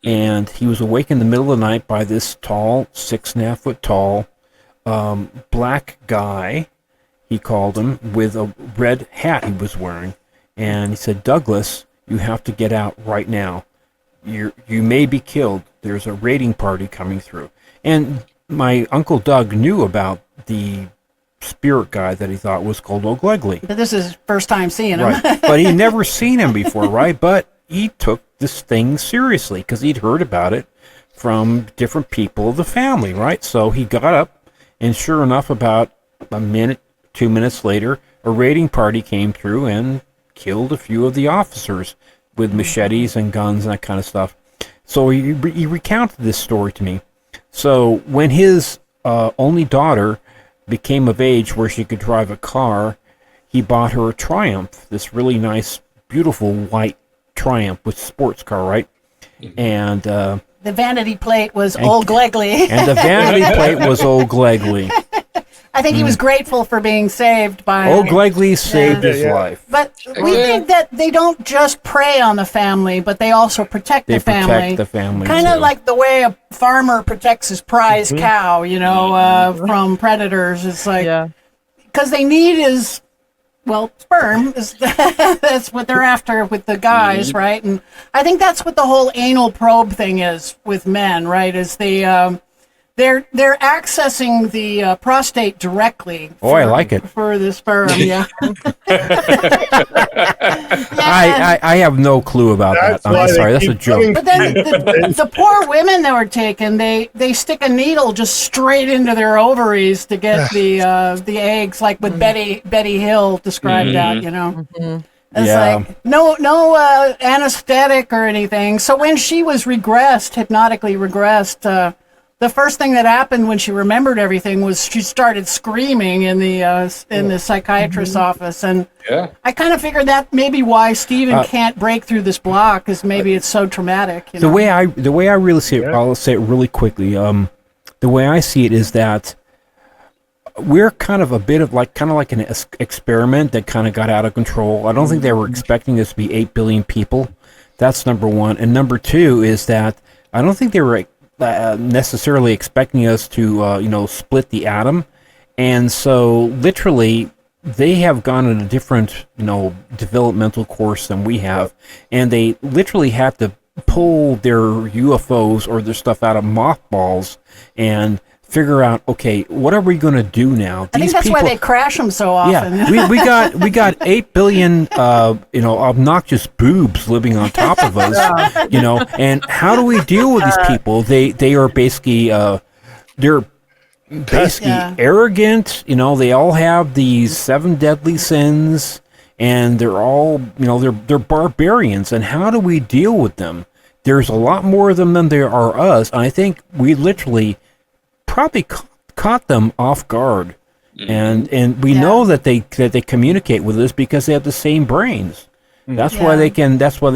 And he was awakened in the middle of the night by this tall, 6.5 foot tall, black guy, he called him, with a red hat he was wearing. And he said, "Douglas, you have to get out right now. You may be killed. There's a raiding party coming through." And my Uncle Doug knew about the spirit guy that he thought was called Old Glegley. But this is his first time seeing him. Right. But he'd never seen him before, right? But he took this thing seriously because he'd heard about it from different people of the family, right? So he got up, and sure enough, about a minute, 2 minutes later, a raiding party came through and killed a few of the officers with machetes and guns and that kind of stuff. So he recounted this story to me. So when his only daughter became of age where she could drive a car, he bought her a Triumph, this really nice, beautiful white Triumph with sports car, right? And The vanity plate was Old Glegley. and the vanity plate was Old Glegley. I think he was grateful for being saved by Old Glegley saved his Yeah. life. But we think that they don't just prey on the family, but they also protect They the family. protect the family, Kind of too. like the way a farmer protects his prize cow, from predators. It's like, Yeah. because they need his, sperm. That's what they're after with the guys, right? And I think that's what the whole anal probe thing is with men, right? Is they're accessing the prostate directly. I like it. For the sperm, yeah. I have no clue about That's that. why I'm they sorry, that's a keep joke. coming But then the poor women that were taken, they stick a needle just straight into their ovaries to get the eggs, like with Betty Hill described that, It's Yeah. like no anesthetic or anything. So when she was hypnotically regressed, the first thing that happened when she remembered everything was she started screaming in the psychiatrist's office, and Yeah. I kind of figured that maybe why Steven can't break through this block is maybe it's so traumatic. The way I really see it, I'll say it really quickly. The way I see it is that we're kind of like an experiment that kind of got out of control. I don't think they were expecting us to be 8 billion people. That's number one. And number two is that I don't think they were necessarily expecting us to, split the atom. And so literally they have gone on a different, developmental course than we have. And they literally have to pull their UFOs or their stuff out of mothballs and figure out, okay, what are we going to do now? I think that's why they crash them so often. Yeah, we got 8 billion obnoxious boobs living on top of us, and how do we deal with these people? They are basically they're basically arrogant. They all have these 7 deadly sins, and they're all they're barbarians. And how do we deal with them? There's a lot more of them than there are us, and I think we literally probably caught them off guard, and we know that they communicate with us because they have the same brains. That's why they can. That's why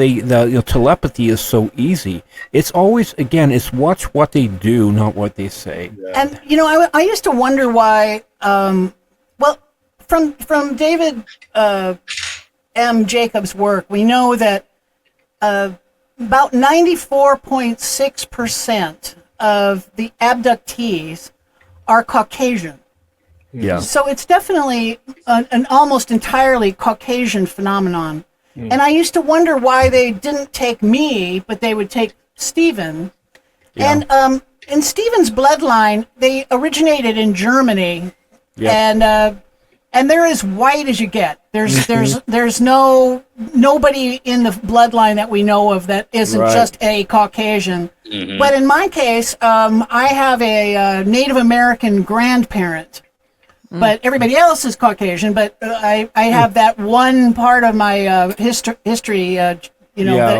telepathy is so easy. It's always it's watch what they do, not what they say. And I used to wonder why. From David M. Jacobs' work, we know that about 94.6% of the abductees are Caucasian. Yeah. So it's definitely an almost entirely Caucasian phenomenon. And I used to wonder why they didn't take me, but they would take Stephen. Yeah. And in Stephen's bloodline, they originated in Germany. Yeah. And they're as white as you get. There's nobody in the bloodline that we know of that isn't just a Caucasian. But in my case, I have a Native American grandparent, but everybody else is Caucasian. But I have that one part of my history, that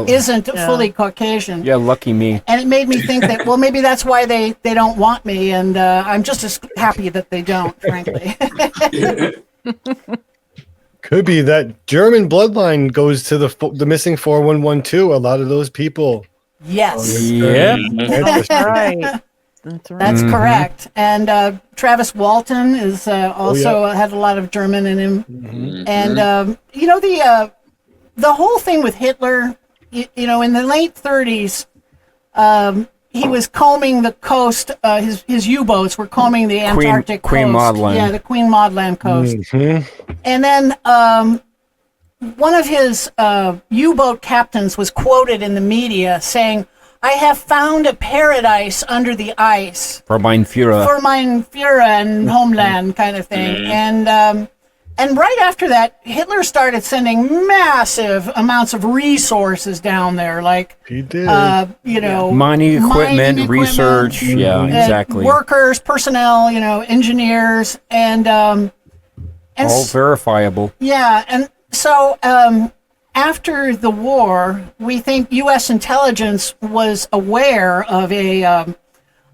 isn't fully Caucasian. Yeah, lucky me. And it made me think that, well, maybe that's why they don't want me, and I'm just as happy that they don't, frankly. Could be that German bloodline goes to the missing 4112. A lot of those people. Yes. Yeah. That's right. That's correct. And Travis Walton is also had a lot of German in him. And the whole thing with Hitler, in the late 30s, he was combing the coast. His U-boats were combing the Antarctic coast. Queen Maud Land. Yeah, the Queen Maud Land coast. And then one of his U-boat captains was quoted in the media saying, "I have found a paradise under the ice For mein Führer. for mein Führer and homeland," kind of thing. And right after that, Hitler started sending massive amounts of resources down there, like He did. Mining equipment, research. Yeah, exactly. Workers, personnel, engineers, and All verifiable. yeah, and so after the war, we think U.S. intelligence was aware of a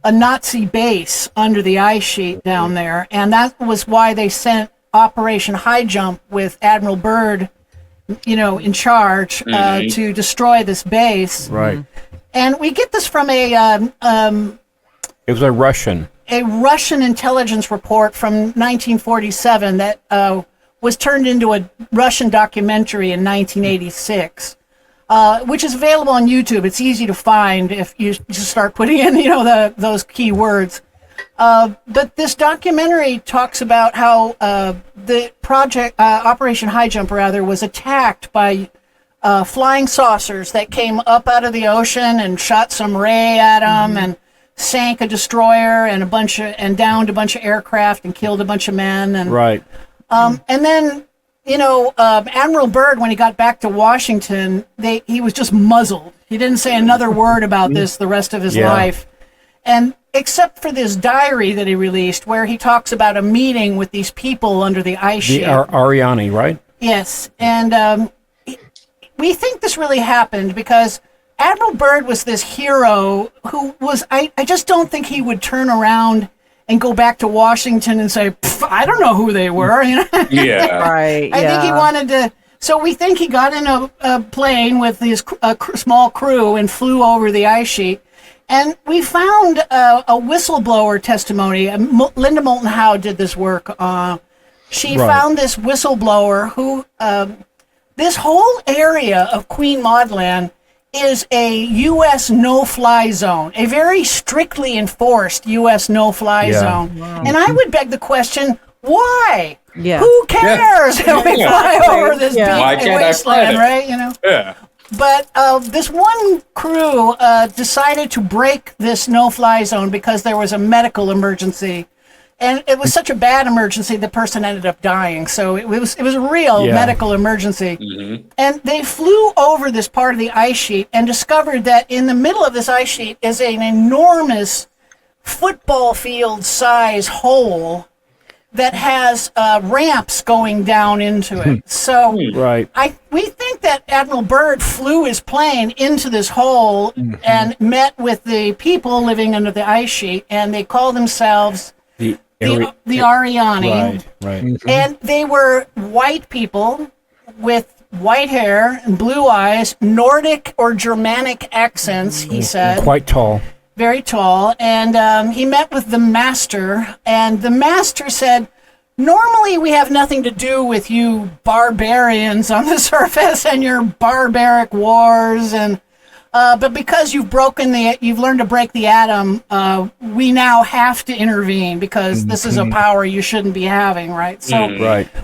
Nazi base under the ice sheet down there, and that was why they sent Operation High Jump with Admiral Byrd, in charge to destroy this base. Right. And we get this from It was a Russian. a Russian intelligence report from 1947 that was turned into a Russian documentary in 1986, which is available on YouTube. It's easy to find if you just start putting in, those key words. But this documentary talks about how the project, Operation High Jump, was attacked by flying saucers that came up out of the ocean and shot some ray at them and sank a destroyer and downed a bunch of aircraft and killed a bunch of men. And Right. and then, Admiral Byrd, when he got back to Washington, he was just muzzled. He didn't say another word about this the rest of his life. And except for this diary that he released where he talks about a meeting with these people under the ice sheet. Ariani, right? Yes. And we think this really happened because Admiral Byrd was this hero who was, I just don't think he would turn around and go back to Washington and say, I don't know who they were. Yeah. Right. I think he wanted to. So we think he got in a plane with his small crew and flew over the ice sheet. And we found a whistleblower testimony. Linda Moulton Howe did this work. She found this whistleblower who, this whole area of Queen Maud Land is a U.S. no-fly zone, a very strictly enforced U.S. no-fly zone. Wow. And I would beg the question, why? Yeah. Who cares if we fly over this Why big can't I fly wasteland, it? right? Yeah. But this one crew decided to break this no-fly zone because there was a medical emergency. And it was such a bad emergency, the person ended up dying. So it was a real medical emergency. Mm-hmm. And they flew over this part of the ice sheet and discovered that in the middle of this ice sheet is an enormous football field size hole that has ramps going down into it. So we think that Admiral Byrd flew his plane into this hole and met with the people living under the ice sheet, and they call themselves the Ariani. Right. And they were white people with white hair and blue eyes, Nordic or Germanic accents, he said. Quite tall. Very tall, and he met with the master, and the master said, normally we have nothing to do with you barbarians on the surface and your barbaric wars, and but because you've learned to break the atom, we now have to intervene because this is a power you shouldn't be having, right? So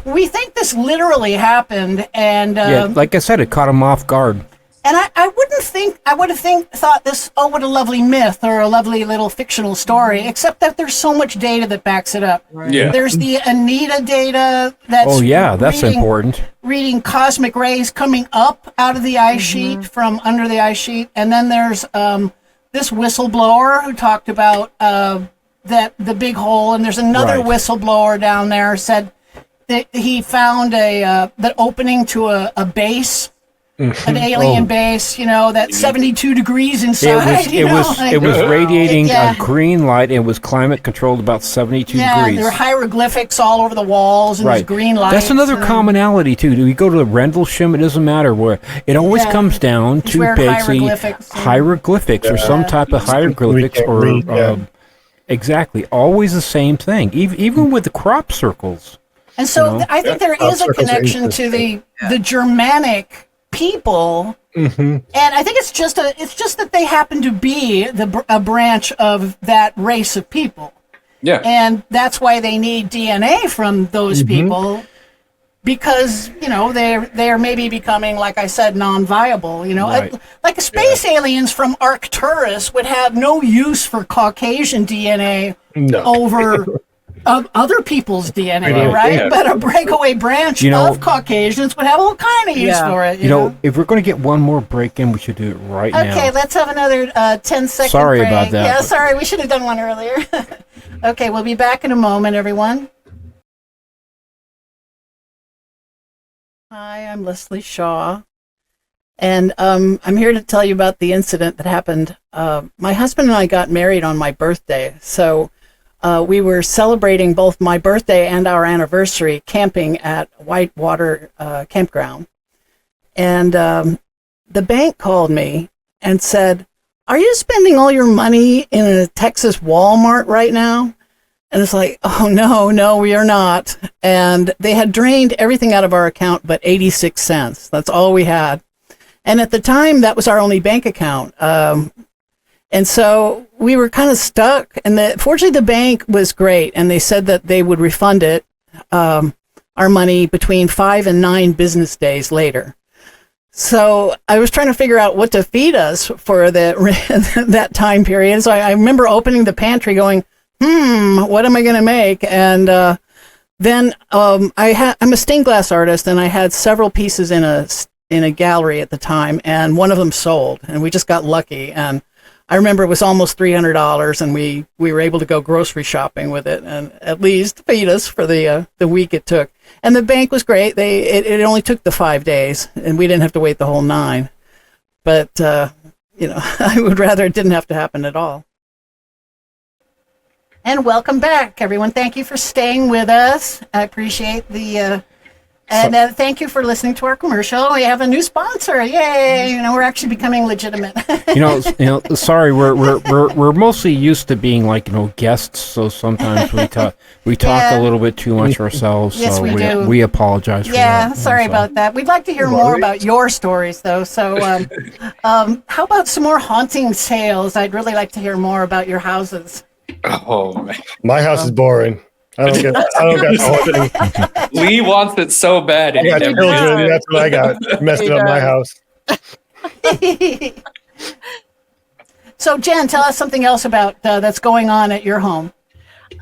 we think this literally happened, and like I said, it caught him off guard. And I would have thought this, oh, what a lovely myth or a lovely little fictional story, except that there's so much data that backs it up. Right. Yeah. There's the Anita data that's important. Reading cosmic rays coming up out of the ice sheet from under the ice sheet. And then there's this whistleblower who talked about that the big hole, and there's another whistleblower down there said that he found the opening to a base. An alien base, that's 72 degrees inside. It was radiating a green light. It was climate controlled about 72 degrees. There were hieroglyphics all over the walls and there's green lights. That's another commonality too. Do we go to the Rendlesham? It doesn't matter where. It always comes down to basically hieroglyphics or some type of hieroglyphics exactly. Always the same thing. Even with the crop circles. And so I think there is a connection to the Germanic people, and I think it's just that they happen to be a branch of that race of people. Yeah, and that's why they need DNA from those people, because they're maybe becoming, like I said, non-viable. Like space aliens from Arcturus would have no use for Caucasian DNA over other people's DNA, right? Yeah. But a breakaway branch of Caucasians would have all kind of use for it. If we're going to get one more break in, we should do it right now. Okay, let's have another 10-second Sorry break. about that. Yeah, sorry, we should have done one earlier. Okay, we'll be back in a moment, everyone. Hi, I'm Leslie Shaw, and I'm here to tell you about the incident that happened. My husband and I got married on my birthday, so we were celebrating both my birthday and our anniversary camping at Whitewater Campground. And the bank called me and said, "Are you spending all your money in a Texas Walmart right now?" And it's like, oh, no, we are not. And they had drained everything out of our account but 86 cents. That's all we had. And at the time, that was our only bank account. And so we were kind of stuck, and fortunately the bank was great, and they said that they would refund it, our money, between 5 and 9 business days later. So I was trying to figure out what to feed us for that time period. So I remember opening the pantry going, what am I going to make? And then I'm a stained glass artist, and I had several pieces in a gallery at the time, and one of them sold, and we just got lucky. And I remember it was almost $300, and we were able to go grocery shopping with it and at least feed us for the week it took. And the bank was great. It only took the 5 days, and we didn't have to wait the whole 9. But I would rather it didn't have to happen at all. And welcome back, everyone. Thank you for staying with us. I appreciate and thank you for listening to our commercial. We have a new sponsor. Yay! We're actually becoming legitimate. Sorry, we're mostly used to being guests, so sometimes we talk a little bit too much ourselves. Yes, so we do. We apologize for that. Yeah, sorry about that. We'd like to hear more about your stories, though. So, how about some more haunting tales? I'd really like to hear more about your houses. Oh man, my house is boring. I don't get haunting. Lee wants it so bad. I got children. That's what I got. Messing up my house. So, Jen, tell us something else about that's going on at your home.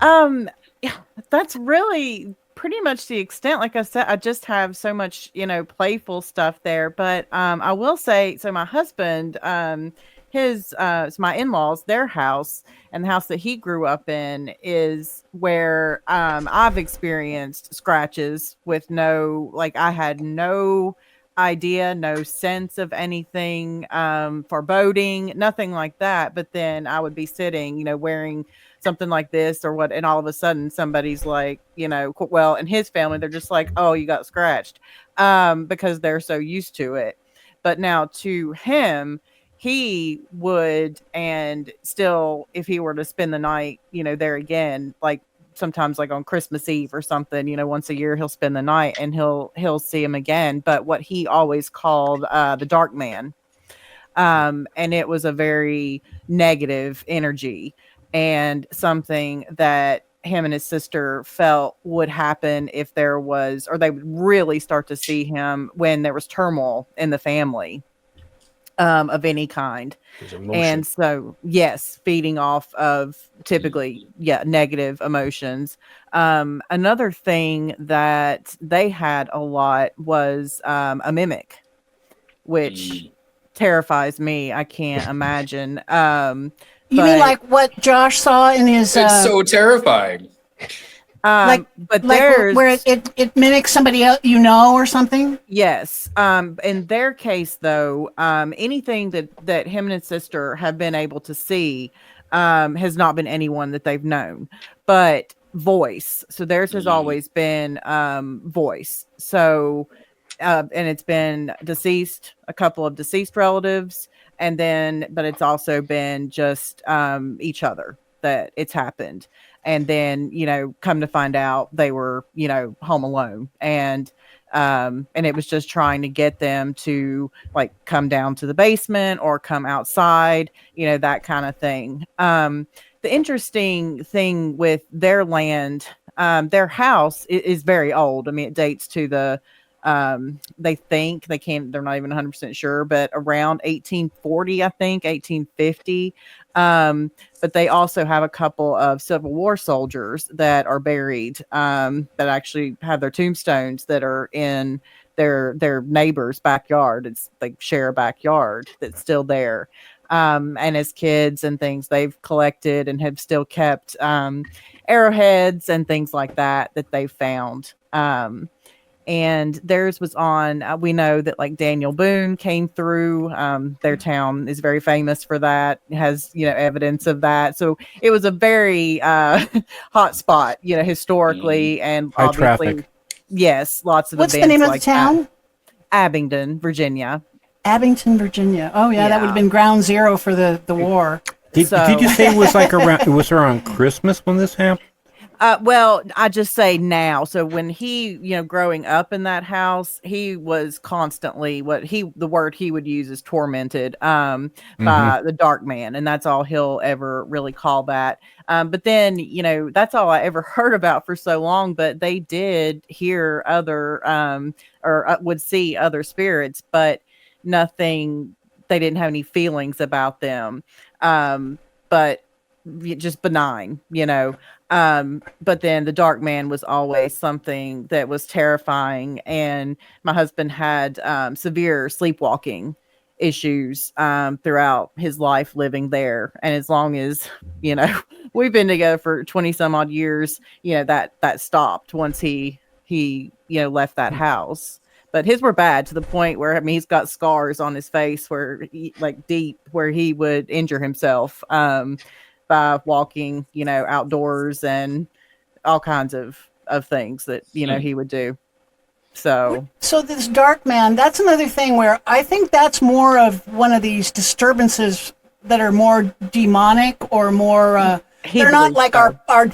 Yeah, that's really pretty much the extent. Like I said, I just have so much, playful stuff there. But I will say, so my husband, his it's my in-laws, their house and the house that he grew up in is where I've experienced scratches with I had no idea, no sense of anything, foreboding, nothing like that. But then I would be sitting, wearing something like this or what, and all of a sudden somebody's like, well, in his family, they're just like, oh, you got scratched, because they're so used to it. But now to him, he would, and still, if he were to spend the night, there again, like sometimes like on Christmas Eve or something, once a year he'll spend the night and he'll see him again. But what he always called the dark man. And it was a very negative energy and something that him and his sister felt would happen if there was, or they would really start to see him when there was turmoil in the family. Of any kind. And so, yes, feeding off of typically, negative emotions. Another thing that they had a lot was a mimic, which terrifies me. I can't imagine. You mean like what Josh saw in his... It's so terrifying. But there's where it mimics somebody else, or something. Yes. In their case, though, anything that him and his sister have been able to see has not been anyone that they've known, but voice. So theirs has always been voice. So and it's been deceased, a couple of deceased relatives, but it's also been just each other that it's happened. And then, come to find out they were, home alone, and it was just trying to get them to like come down to the basement or come outside, that kind of thing. The interesting thing with their land, their house is very old. I mean, it dates to they're not even 100% sure, but around 1840, I think 1850. But they also have a couple of Civil War soldiers that are buried, that actually have their tombstones that are in their neighbor's backyard. It's like share a backyard that's still there. And as kids and things, they've collected and have still kept arrowheads and things like that they've found. And theirs was on, we know that like Daniel Boone came through, their town is very famous for that. It has, evidence of that. So it was a very hot spot, historically, and high obviously, traffic. Yes, lots of What's events. the name of like the town? Abingdon, Virginia. Abington, Virginia. Oh yeah, that would have been ground zero for the war. Did you say it was around Christmas when this happened? Well, I just say now. So when he, growing up in that house, he was constantly the word he would use is tormented by the dark man. And that's all he'll ever really call that. But then, that's all I ever heard about for so long. But they did hear other would see other spirits, but nothing, they didn't have any feelings about them. But just benign, but then the dark man was always something that was terrifying. And my husband had severe sleepwalking issues throughout his life living there. And as long as, we've been together for 20 some odd years, that stopped once he left that house. But his were bad to the point where, he's got scars on his face where deep, where he would injure himself by walking, outdoors and all kinds of things that, he would do. So this dark man, that's another thing where I think that's more of one of these disturbances that are more demonic or more, they're not like so. our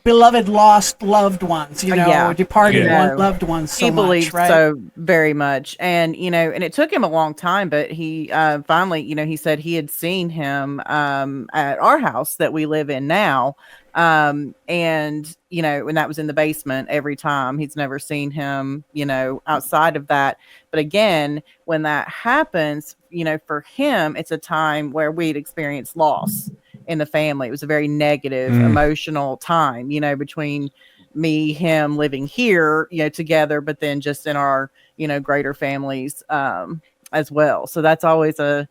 beloved lost loved ones, or departed loved ones so he much, believed right? so very much. And, and it took him a long time, but he finally, he said he had seen him at our house that we live in now. And, you know, and that was in the basement every time. He's never seen him, you know, outside of that. But again, when that happens, you know, for him, it's a time where we'd experienced loss in the family. It was a very negative, emotional time, you know, between me, him living here, you know, together, but then just in our, you know, greater families as well. So that's always an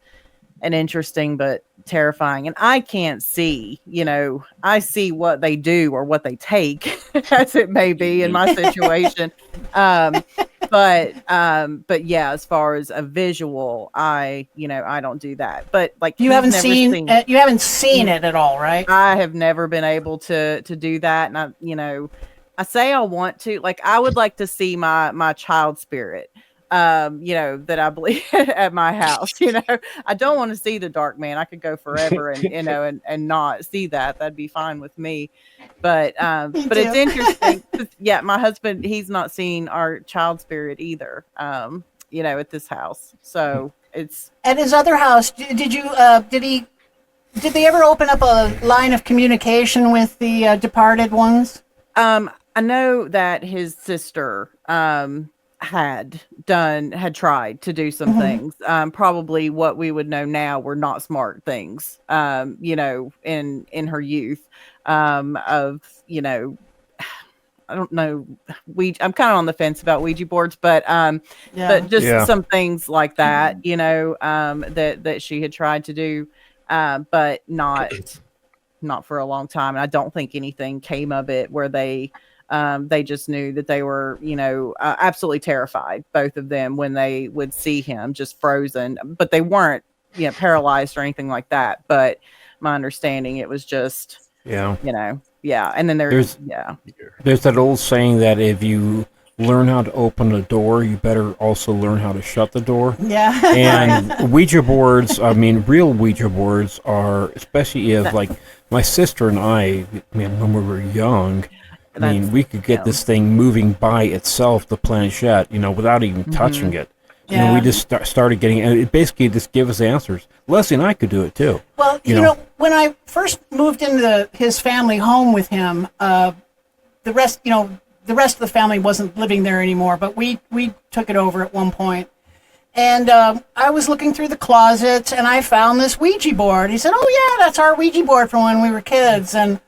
interesting but terrifying. And I can't see, you know, I see what they do or what they take as it may be in my situation. But yeah, as far as a visual, I don't do that. But like you haven't seen it at all, right? I have never been able to do that. And I say I want to, like, I would like to see my child spirit, that I believe at my house. You know, I don't want to see the dark man. I could go forever and and not see that. That'd be fine with me. But it's interesting. Yeah, my husband, he's not seen our child spirit either. At this house. So it's at his other house. Did they ever open up a line of communication with the departed ones? I know that his sister had tried to do some things. Probably what we would know now were not smart things. In her youth, I don't know. I'm kind of on the fence about Ouija boards, but some things like that, that she had tried to do, but not for a long time. And I don't think anything came of it where they just knew that they were, absolutely terrified, both of them, when they would see him just frozen, but they weren't, paralyzed or anything like that. But my understanding, it was just, and then there's that old saying that if you learn how to open a door, you better also learn how to shut the door. Yeah. And Ouija boards, I mean, real Ouija boards are, especially if, like, my sister and I mean, when we were young, I mean, we could get this thing moving by itself, the planchette, without even touching it. Yeah. We just started getting, and it basically just gave us answers. Leslie and I could do it too. Well, when I first moved into his family home with him, the rest of the family wasn't living there anymore, but we took it over at one point. And I was looking through the closets, and I found this Ouija board. He said, "Oh yeah, that's our Ouija board from when we were kids," and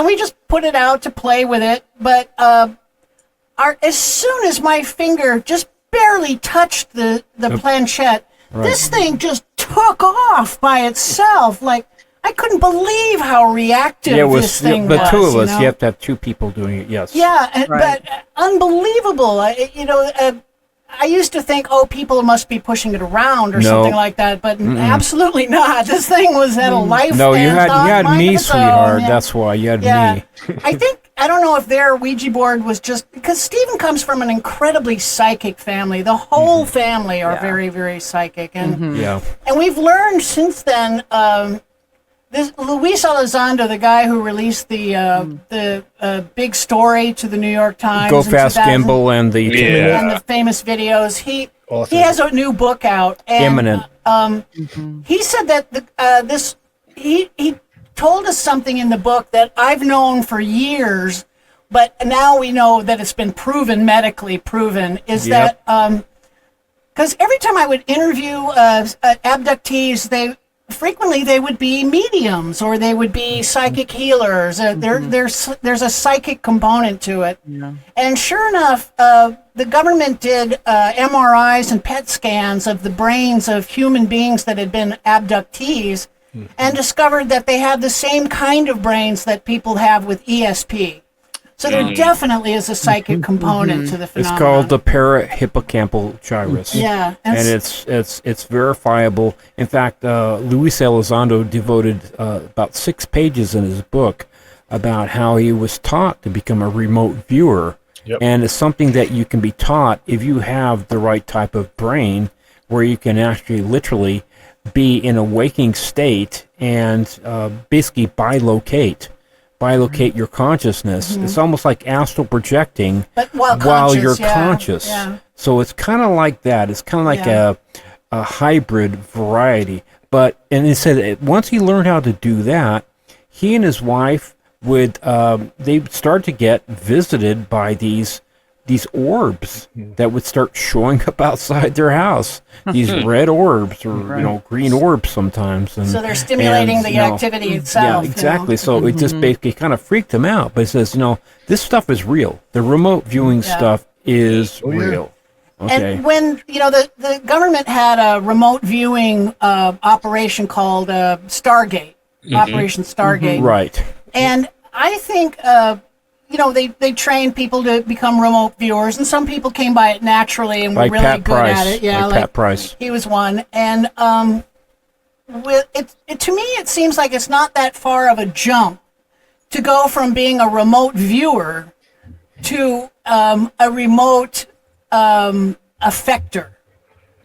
we just put it out to play with it. But as soon as my finger just barely touched the planchette, this thing just took off by itself. Like, I couldn't believe how reactive this thing was. The two of us, you have to have two people doing it, yes. Yeah, but unbelievable. I used to think, people must be pushing it around or something like that, but absolutely not. This thing was at a life. No, you had me, sweetheart. That's why you had me. I don't know if their Ouija board was just because Stephen comes from an incredibly psychic family. The whole family are very, very psychic, and we've learned since then. This Luis Elizondo, the guy who released the big story to the New York Times, Go Fast Gimbal, and the famous videos. He has a new book out. And, Imminent. He said that he told us something in the book that I've known for years, but now we know that it's been medically proven. Is that because every time I would interview abductees, they would be mediums or they would be psychic healers. There's a psychic component to it. Yeah. And sure enough, the government did MRIs and PET scans of the brains of human beings that had been abductees and discovered that they have the same kind of brains that people have with ESP. So there definitely is a psychic component to the phenomenon. It's called the parahippocampal gyrus. Yeah. And it's verifiable. In fact, Luis Elizondo devoted about 6 pages in his book about how he was taught to become a remote viewer. Yep. And it's something that you can be taught if you have the right type of brain, where you can actually literally be in a waking state and basically bilocate your consciousness. It's almost like astral projecting, but while you're conscious. Yeah. So it's kind of like that. It's kind of like a hybrid variety. And he said that once he learned how to do that, he and his wife would they would start to get visited by these orbs that would start showing up outside their house. These red orbs, or green orbs sometimes. And, So they're stimulating the activity itself. Yeah, exactly. So it just basically kind of freaked them out. But it says, this stuff is real. The remote viewing stuff is real. Okay. And when, the government had a remote viewing operation called Stargate, Operation Stargate. Right. And I think, they trained people to become remote viewers, and some people came by it naturally and were Like really Pat good Price. at it. Yeah, like Pat Price. he was one. And with it, to me, it seems like it's not that far of a jump to go from being a remote viewer to a remote effector,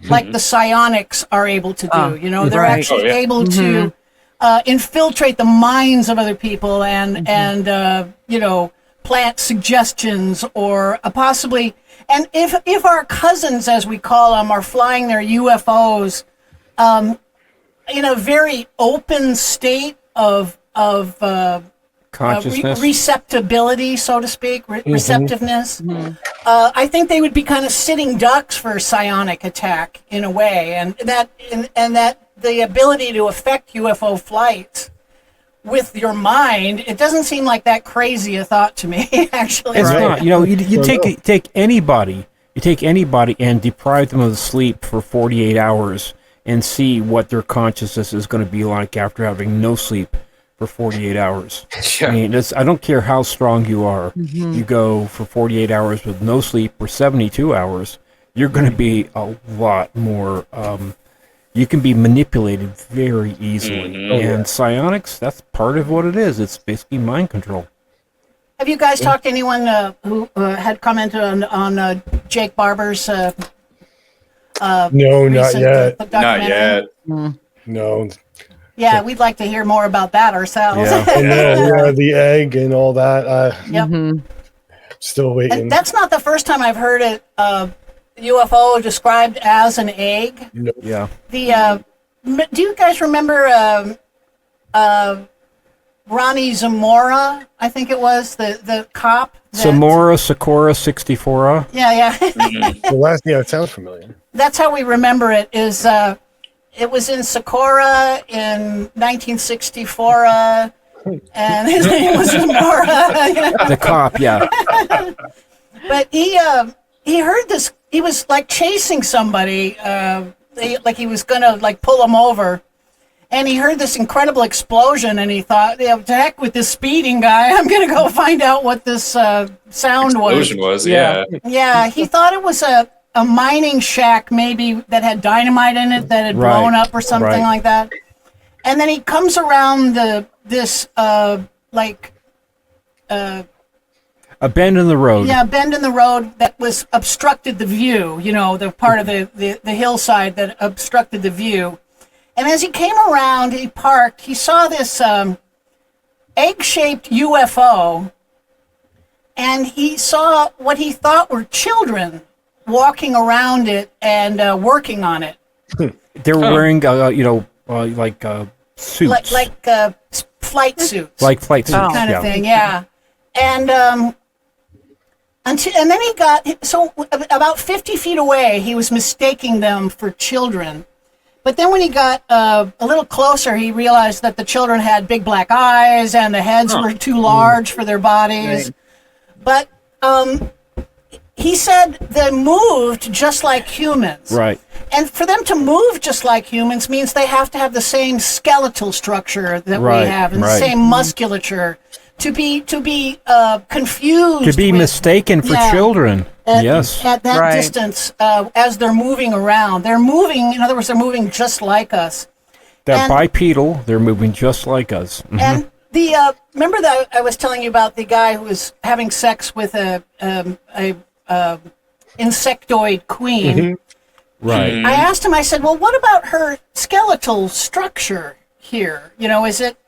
like the psionics are able to do. They're right. actually able to infiltrate the minds of other people and plant suggestions or possibly. And if our cousins, as we call them, are flying their UFOs in a very open state of Consciousness. receptibility, so to speak, receptiveness. I think they would be kind of sitting ducks for psionic attack in a way, and that the ability to affect UFO flights with your mind, it doesn't seem like that crazy a thought to me. Actually, It's not. You take anybody and deprive them of sleep for 48 hours and see what their consciousness is going to be like after having no sleep for 48 hours. Yeah. I mean, I don't care how strong you are. You go for 48 hours with no sleep or 72 hours, you're going to be a lot more. You can be manipulated very easily. And psionics, that's part of what it is. It's basically mind control. have you guys talked to anyone who had commented on Jake Barber's No, not recent, yet. Not documentary? yet. No. Yeah, we'd like to hear more about that ourselves. Yeah. I know, the egg and all that. Yep. Still waiting. And that's not the first time I've heard it. UFO described as an egg. Yeah. Do you guys remember Ronnie Zamora? I think it was the cop. Zamora, Socorro, 64. Yeah. The last, it sounds familiar. That's how we remember it. Is it was in Socorro in 1964, and his name was Zamora. The cop, yeah. But he heard this. He was like chasing somebody, like he was gonna like pull him over, and he heard this incredible explosion, and he thought, "To heck with this speeding guy! I'm gonna go find out what this sound Explosion was, yeah. Yeah, he thought it was a mining shack, maybe that had dynamite in it that had Right, blown up or something right. like that. And then he comes around this A bend in the road. Yeah, bend in the road that was obstructed the view, the part of the hillside that obstructed the view. And as he came around, he parked, he saw this egg-shaped UFO, and he saw what he thought were children walking around it and working on it. They were wearing, suits. Like flight suits. Like flight suits. Kind of thing, yeah. And then he got, about 50 feet away, he was mistaking them for children. But then when he got a little closer, he realized that the children had big black eyes and the heads were too large for their bodies. But he said they moved just like humans. Right. And for them to move just like humans means they have to have the same skeletal structure that we Right, have and the right. same musculature. To be confused. To be mistaken for children. Yes. At that Right. distance, as they're moving around. They're moving, in other words, they're moving just like us. They're and- bipedal. They're moving just like us. Mhm. And remember that I was telling you about the guy who was having sex with a insectoid queen. Right. I asked him, I said, well, what about her skeletal structure here? Is it?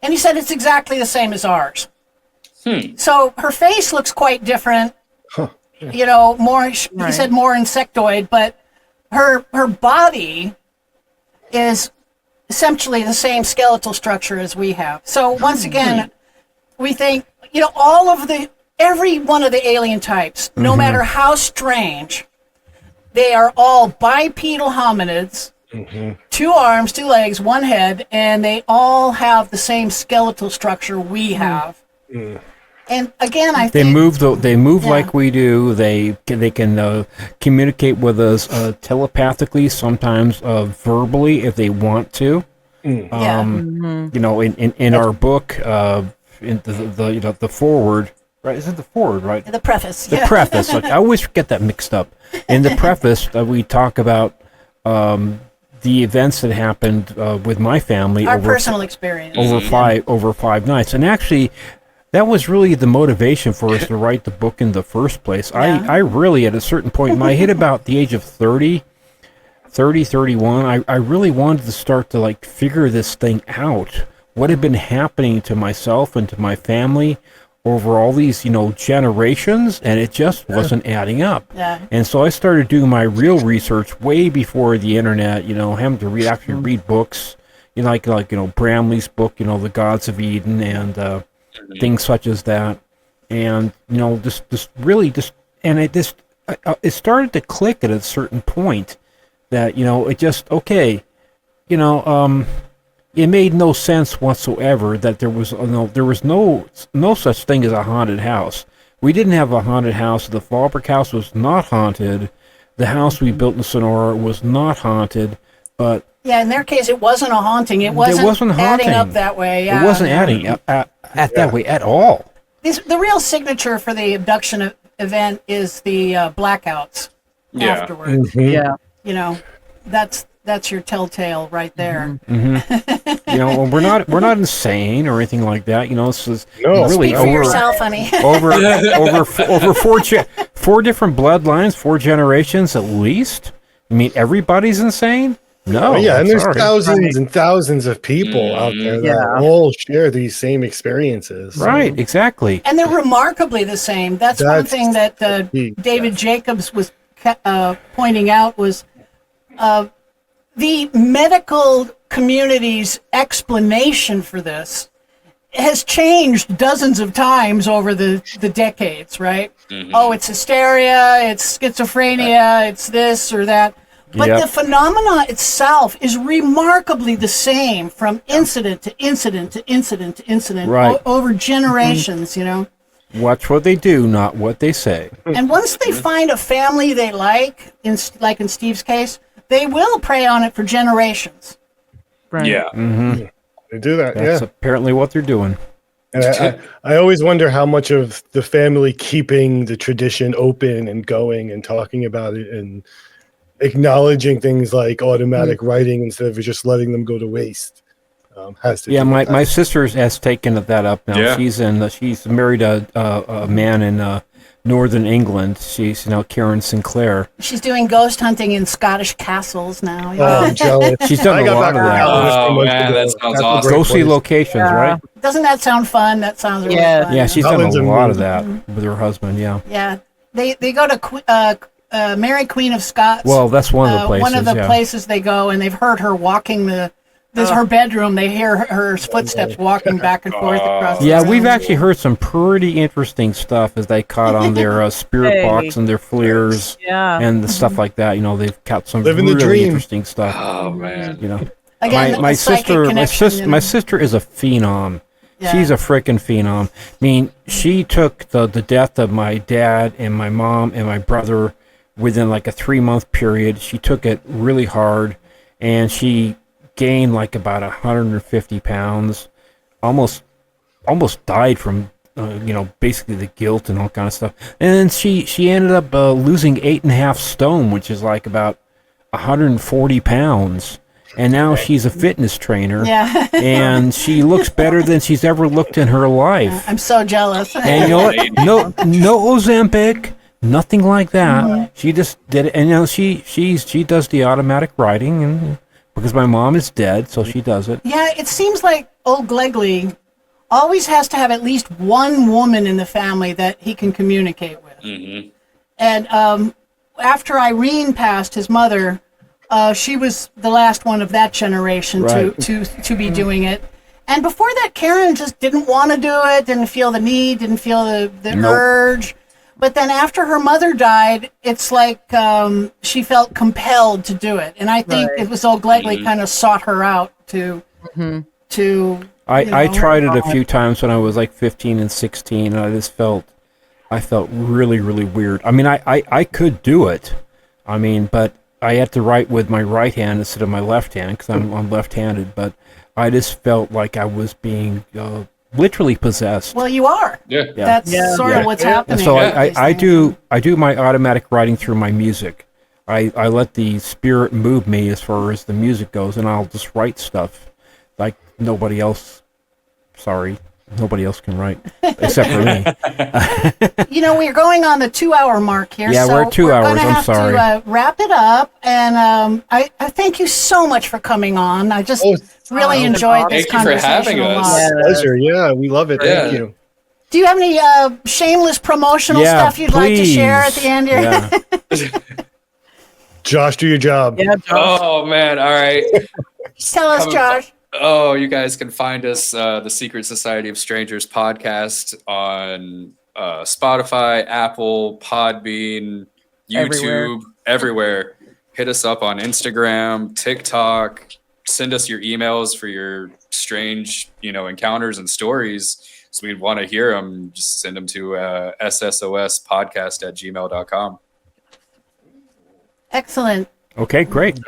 And he said, it's exactly the same as ours. So her face looks quite different. More, he said more insectoid, but her body is essentially the same skeletal structure as we have. So once again, we think, all of every one of the alien types, no matter how strange, they are all bipedal hominids, 2 arms, 2 legs, 1 head, and they all have the same skeletal structure we have. And again, I think they move like we do. They can communicate with us telepathically, sometimes verbally if they want to. In our book, in the foreword, right? Is it the foreword, right? the preface. The preface. Like, I always get that mixed up. In the preface, we talk about the events that happened with my family. Our personal experience. Over 5 nights. And actually, that was really the motivation for us to write the book in the first place. Yeah. I really, at a certain point, when I hit about the age of 31, I really wanted to start to figure this thing out. What had been happening to myself and to my family over all these, generations, and it just wasn't adding up. Yeah. And so I started doing my real research way before the internet, having to read books, like Bramley's book, The Gods of Eden, and things such as that. And, it started to click at a certain point that, it just, it made no sense whatsoever that there was no such thing as a haunted house. We didn't have a haunted house. The Fallbrook house was not haunted. The house we built in Sonora was not haunted. But yeah, in their case, it wasn't a haunting. It wasn't adding up that way. Yeah. It wasn't adding up that way at all. The real signature for the abduction event is the blackouts afterwards. Yeah. That's your telltale right there. We're not insane or anything like that. This is really Speak for yourself, honey. over 4 different bloodlines, 4 generations at least. I mean, everybody's insane. No, and there's thousands and thousands of people out there that all share these same experiences. Right, exactly. And they're remarkably the same. That's one thing that David Jacobs was pointing out was the medical community's explanation for this has changed dozens of times over the decades, right? Oh, it's hysteria, it's schizophrenia, it's this or that. But the phenomena itself is remarkably the same from incident to incident to incident to incident over generations, Watch what they do, not what they say. And once they find a family they like in Steve's case, they will prey on it for generations. Right. Yeah. They do that. That's apparently what they're doing. And I always wonder how much of the family keeping the tradition open and going and talking about it and acknowledging things like automatic writing instead of just letting them go to waste has to. Yeah, my sister has taken that up now. Yeah. She's married a man in northern England. She's Karen Sinclair. She's doing ghost hunting in Scottish castles now. Oh, I'm jealous. She's done a lot of that. Oh, man, that sounds awesome. Ghostly locations, right? Doesn't that sound fun? That sounds really fun. Yeah, she's done a lot of that with her husband. Yeah. Yeah, they go to Mary Queen of Scots. Well, that's one of the places. One of the places they go, and they've heard her walking her bedroom. They hear her footsteps walking back and forth across. Yeah, the we've room. actually heard some pretty interesting stuff as they caught on their spirit box and their flares and the stuff like that. They've caught some really interesting stuff. Oh man! Again, my sister is a phenom. Yeah. She's a freaking phenom. I mean, she took the death of my dad and my mom and my brother within like a 3-month period. She took it really hard, and she gained like about 150 pounds, almost died from basically the guilt and all kind of stuff. And then she ended up losing 8.5 stone, which is like about 140 pounds. And now she's a fitness trainer, and she looks better than she's ever looked in her life. I'm so jealous. And you know what? No Ozempic, nothing like that. Mm-hmm. She just did it, and she does the automatic writing, and because my mom is dead, so she does it. Yeah, it seems like old Glegley always has to have at least one woman in the family that he can communicate with. Mm-hmm. And after Irene passed, his mother. She was the last one of that generation to be doing it, And before that, Karen just didn't want to do it, didn't feel the need, didn't feel the Nope. urge. But then after her mother died, it's like she felt compelled to do it. And I think Right. it was old Glegley kind of sought her out to I tried it a few times when I was like 15 and 16, and I felt really, really weird. I mean, I could do it. I mean, but I had to write with my right hand instead of my left hand because I'm left-handed. But I just felt like I was being literally possessed. Well, you are. Yeah. That's sort of what's happening. And so with I these do my automatic writing through my music. I let the spirit move me as far as the music goes, and I'll just write stuff like nobody else. Sorry, nobody else can write except for me. things. We're going on the 2-hour mark here. Yeah, so we're at 2 hours. Gonna I'm have sorry. to wrap it up. And I thank you so much for coming on. I just really enjoyed this Thank you for conversation having a us. lot. Yeah. Pleasure. Yeah, we love it. Yeah. Thank you. Do you have any shameless promotional Yeah, stuff you'd like to share at please. the end here? Yeah. Josh, do your job. Yeah, Josh. Oh man! All right. Tell us, Coming- Josh. Oh, you guys can find us, the Secret Society of Strangers podcast on Spotify, Apple, Podbean, YouTube, everywhere. Hit us up on Instagram, TikTok. Send us your emails for your strange, encounters and stories. So we'd want to hear them. Just send them to ssospodcast@gmail.com. Excellent. Okay, great.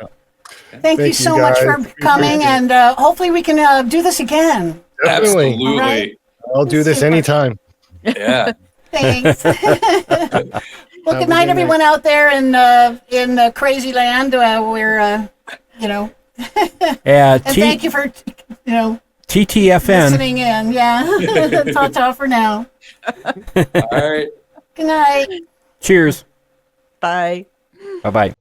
Thank you you, so much guys. for coming, Appreciate and hopefully we can do this again. Definitely. Absolutely. All right. I'll do this Super. anytime. Yeah. Thanks. Well, Have good a night, good everyone out there in crazy land. We're, Yeah, and thank you for, TTFN. listening in. Yeah. Ta-ta for now. All right. Good night. Cheers. Bye. Bye-bye.